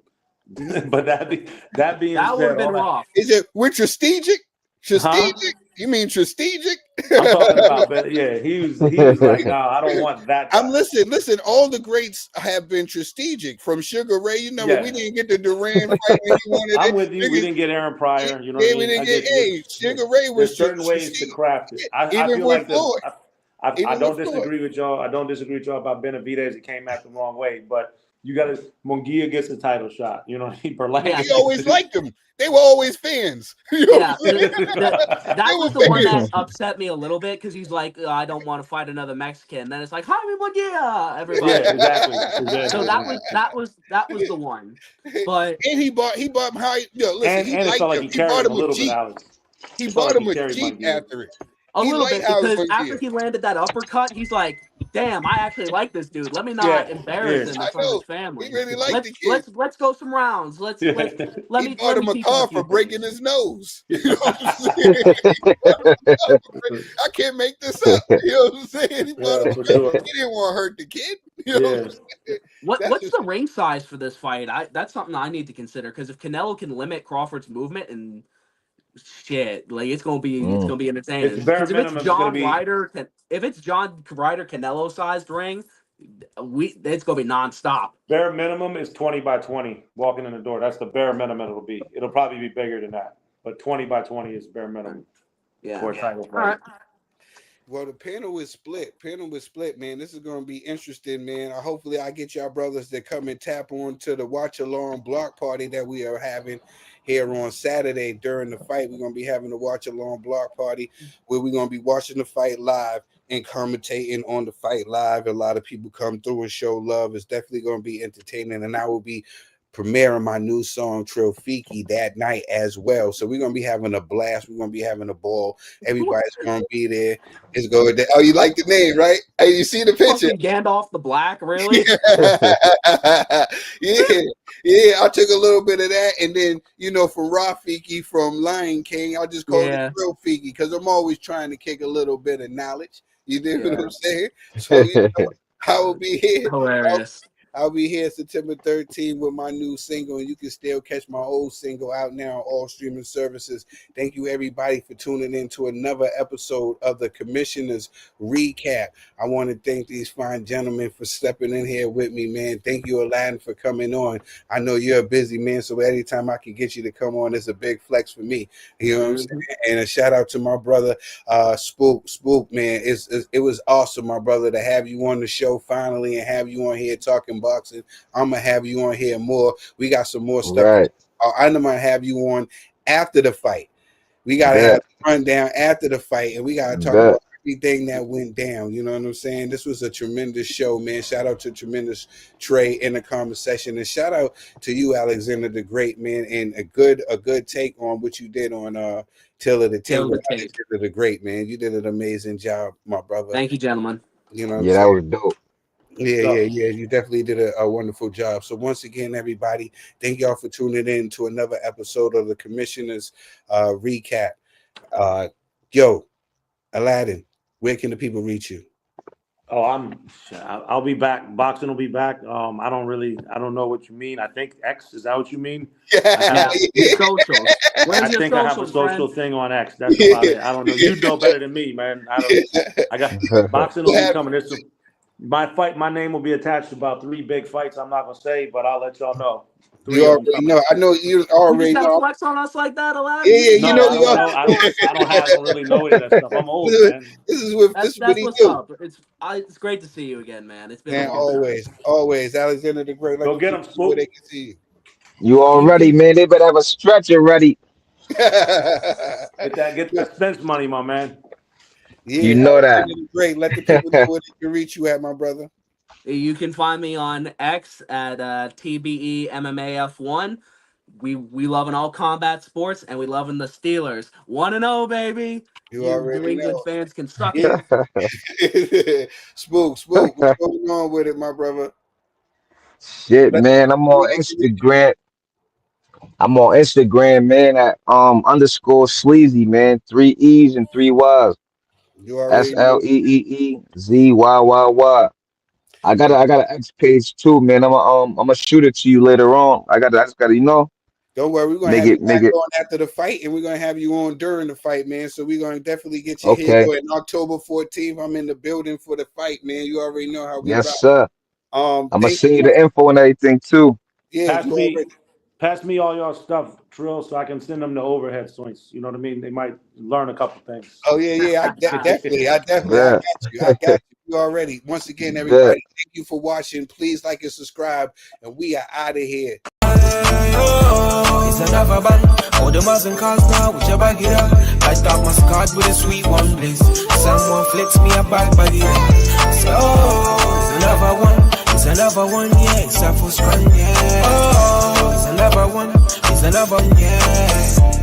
Speaker 4: But that being
Speaker 5: That would
Speaker 4: said,
Speaker 5: have been rough.
Speaker 2: Is it with strategic?
Speaker 4: huh?
Speaker 2: Strategic? You mean strategic?
Speaker 4: I'm talking about better. Yeah, he was like, nah, I don't want that guy.
Speaker 2: Listen. All the greats have been strategic. From Sugar Ray, we
Speaker 4: Yes.
Speaker 2: didn't get the Duran fight when he wanted
Speaker 4: I'm
Speaker 2: it.
Speaker 4: with you. We didn't get Aaron Pryor. You know what I
Speaker 2: Yeah, we
Speaker 4: mean?
Speaker 2: didn't
Speaker 4: I
Speaker 2: get.
Speaker 4: get you.
Speaker 2: Hey, Sugar Ray was
Speaker 4: There's certain ways to
Speaker 2: strategic.
Speaker 4: craft it. I
Speaker 2: Even
Speaker 4: feel
Speaker 2: with
Speaker 4: like
Speaker 2: Floyd.
Speaker 4: I
Speaker 2: Even
Speaker 4: don't
Speaker 2: with Floyd.
Speaker 4: disagree with y'all. I don't disagree with y'all about Benavidez. It came out the wrong way, but you got to. Munguia gets a title shot. You know what I mean? Berlanga
Speaker 5: Yeah.
Speaker 2: We always liked them. They were always fans. You know
Speaker 5: Yeah,
Speaker 2: what I'm saying?
Speaker 5: that was
Speaker 2: were
Speaker 5: the one that
Speaker 2: fans.
Speaker 5: upset me a little bit because he's like, I don't want to fight another Mexican. Then it's like, Jaime Munguia,
Speaker 4: Yeah,
Speaker 5: everybody.
Speaker 4: exactly.
Speaker 5: So
Speaker 4: Exactly.
Speaker 5: that was the one. But
Speaker 2: And he bought him high. Listen, he
Speaker 4: And it felt
Speaker 2: liked
Speaker 4: like
Speaker 2: him.
Speaker 4: he
Speaker 2: He
Speaker 4: carried
Speaker 2: bought
Speaker 4: him a
Speaker 2: him a
Speaker 4: little bit,
Speaker 2: Jeep.
Speaker 4: Alex.
Speaker 2: He
Speaker 4: It felt
Speaker 2: bought
Speaker 4: like
Speaker 2: him
Speaker 4: he
Speaker 2: a
Speaker 4: carried
Speaker 2: Jeep
Speaker 4: Munguia.
Speaker 2: after it.
Speaker 5: a
Speaker 2: He
Speaker 5: little
Speaker 2: liked
Speaker 5: bit
Speaker 2: Howard
Speaker 5: because after
Speaker 2: Munguia.
Speaker 5: he landed that uppercut, he's like, damn, I actually like this dude. Let me not
Speaker 4: Yeah.
Speaker 5: embarrass
Speaker 4: Yeah.
Speaker 5: him in
Speaker 2: I
Speaker 5: front of his
Speaker 2: know. He
Speaker 5: family.
Speaker 2: really liked the
Speaker 5: Let's
Speaker 2: kid.
Speaker 5: let's let's go some rounds. Let's
Speaker 4: Yeah.
Speaker 5: let let
Speaker 2: He
Speaker 5: me
Speaker 2: bought
Speaker 5: let me
Speaker 2: him a
Speaker 5: teach him a
Speaker 2: car
Speaker 5: few
Speaker 2: for breaking
Speaker 5: things.
Speaker 2: his nose. You know what I'm saying? I can't make this up. You know what I'm saying? He bought
Speaker 4: Yeah,
Speaker 2: him
Speaker 4: for
Speaker 2: a car.
Speaker 4: sure.
Speaker 2: He didn't want to hurt the kid. You know what
Speaker 4: Yeah.
Speaker 2: I'm saying? That's
Speaker 5: What's
Speaker 2: just
Speaker 5: the ring size for this fight? That's something I need to consider because if Canelo can limit Crawford's movement and shit, like it's gonna be
Speaker 4: It's
Speaker 5: entertaining.
Speaker 4: bare
Speaker 5: Because
Speaker 4: minimum. It's gonna be
Speaker 5: If it's John Ryder Canelo sized ring, it's gonna be nonstop.
Speaker 4: bare minimum is 20 by 20 walking in the door. That's the bare minimum it'll be. It'll probably be bigger than that, but 20 by 20 is bare minimum
Speaker 5: Yeah.
Speaker 4: for a title
Speaker 5: All right.
Speaker 4: fight.
Speaker 2: Well, the panel is split. Man. This is going to be interesting, man. Hopefully, I get y'all brothers that come and tap on to the watch along block party that we are having here on Saturday during the fight. We're going to be having a watch along block party where we're going to be watching the fight live and commentating on the fight live. A lot of people come through and show love. It's definitely going to be entertaining, and I will be premiering my new song Trill that night as well. So we're gonna be having a blast. We're gonna be having a ball. Everybody's gonna be there. It's going to, oh, you like the name, right? Hey, you see the picture?
Speaker 5: Fucking Gandalf the Black, really?
Speaker 2: Yeah. I took a little bit of that, and then from Rafiki from Lion King, I just called it
Speaker 5: Yeah.
Speaker 2: Trill because I'm always trying to kick a little bit of knowledge. You know what
Speaker 5: Yeah.
Speaker 2: I'm saying? So I will be here.
Speaker 5: Hilarious.
Speaker 2: I'll be here September 13th with my new single, and you can still catch my old single out now on all streaming services. Thank you, everybody, for tuning in to another episode of the Commissioner's Recap. I want to thank these fine gentlemen for stepping in here with me, man. Thank you, Aladdin, for coming on. I know you're a busy man, so anytime I can get you to come on, it's a big flex for me. You know what I'm saying? And a shout out to my brother, Spook, man. It was awesome, my brother, to have you on the show finally and have you on here talking boxing. I'm gonna have you on here more. We got some more stuff.
Speaker 3: Right.
Speaker 2: I'm gonna have you on after the fight We gotta have
Speaker 3: Bet.
Speaker 2: a rundown after the fight, and we gotta talk
Speaker 3: Bet.
Speaker 2: about everything that went down. You know what I'm saying? This was a tremendous show, man. Shout out to tremendous Trey in the conversation, and shout out to you, Alexander the Great, man, and a good take on what you did on Till of the Tape.
Speaker 5: Till the Tape.
Speaker 2: Alexander the Great, man. You did an amazing job, my brother.
Speaker 5: Thank you, gentlemen.
Speaker 2: You know what I'm
Speaker 3: Yeah, that
Speaker 2: saying?
Speaker 3: was dope.
Speaker 2: Yeah. You definitely did a wonderful job. So once again, everybody, thank y'all for tuning in to another episode of the Commissioner's Recap. Yo, Aladdin, where can the people reach you?
Speaker 4: Oh, I'll be back. Boxing will be back. I don't know what you mean. I think X, is that what you mean?
Speaker 5: Yeah, your socials. Where's
Speaker 4: I
Speaker 5: your
Speaker 4: think I have a
Speaker 5: socials,
Speaker 4: social
Speaker 5: friend?
Speaker 4: thing on X. That's about it. I don't know. You know better than me, man. I got boxing will be coming. My name will be attached to about 3 big fights. I'm not gonna say, but I'll let y'all know.
Speaker 2: You already know. I know you
Speaker 5: You
Speaker 2: already
Speaker 5: just
Speaker 2: know.
Speaker 5: flex on us like that, Aladdin?
Speaker 2: Yeah, you
Speaker 4: No,
Speaker 2: know.
Speaker 4: I don't know. I don't really know any of that stuff. I'm old, man.
Speaker 2: This is what
Speaker 5: That's
Speaker 2: he
Speaker 5: what's
Speaker 2: do.
Speaker 5: up. It's great to see you again, man. It's been
Speaker 2: Man,
Speaker 5: a long time.
Speaker 2: always. Alexander the Great. Like
Speaker 4: Go get him,
Speaker 2: where
Speaker 4: Spook.
Speaker 2: they can see
Speaker 3: You already, man. They better have a stretcher ready.
Speaker 2: you.
Speaker 4: Get that Spence money, my man.
Speaker 2: Yeah,
Speaker 3: You know that.
Speaker 2: Alexander the Great. Let the people know where they can reach you at, my brother.
Speaker 5: You can find me on X at TBE MMAF1. We loving all combat sports, and we loving the Steelers. 1-0, baby.
Speaker 2: You
Speaker 5: You
Speaker 2: already
Speaker 5: New England
Speaker 2: know.
Speaker 5: fans can suck
Speaker 2: Yeah.
Speaker 5: it.
Speaker 2: Spook, what's going on with it, my brother?
Speaker 3: Shit,
Speaker 2: Let
Speaker 3: man. I'm
Speaker 2: where
Speaker 3: on
Speaker 2: they can reach
Speaker 3: Instagram. I'm on Instagram, man, at underscore sleazy, man. 3 E's and 3 Y's.
Speaker 2: you already know.
Speaker 3: SLEEEZYYYY. I got an X page too, man. I'm gonna shoot it to you later on. I just gotta,
Speaker 2: Don't worry, we're gonna
Speaker 3: make
Speaker 2: have you
Speaker 3: it
Speaker 2: back on after the fight, and we're gonna have you on during the fight, man. So we're gonna definitely get you here.
Speaker 3: okay.
Speaker 2: On October 14th, I'm in the building for the fight, man. You already know how we
Speaker 3: Yes,
Speaker 2: rock.
Speaker 3: sir. I'm gonna
Speaker 2: Thank
Speaker 3: send you
Speaker 2: you.
Speaker 3: the info and everything too.
Speaker 2: Yeah, you already.
Speaker 4: Pass me all your stuff, Trill, so I can send them the overhead joints. You know what I mean? They might learn a couple things.
Speaker 2: Oh yeah. Definitely. I got
Speaker 3: Bet.
Speaker 2: you. You already. Once again,
Speaker 3: Bet.
Speaker 2: everybody, thank you for watching. Please like and subscribe, and we are out of here.
Speaker 1: It's another band. All the Muslim cars now, whichever get up. I start my card with a sweet one, please. Someone flips me a bag, so it's another one. It's another one, yeah. It's a full strand, yeah. Oh, it's another one. It's another one, yeah.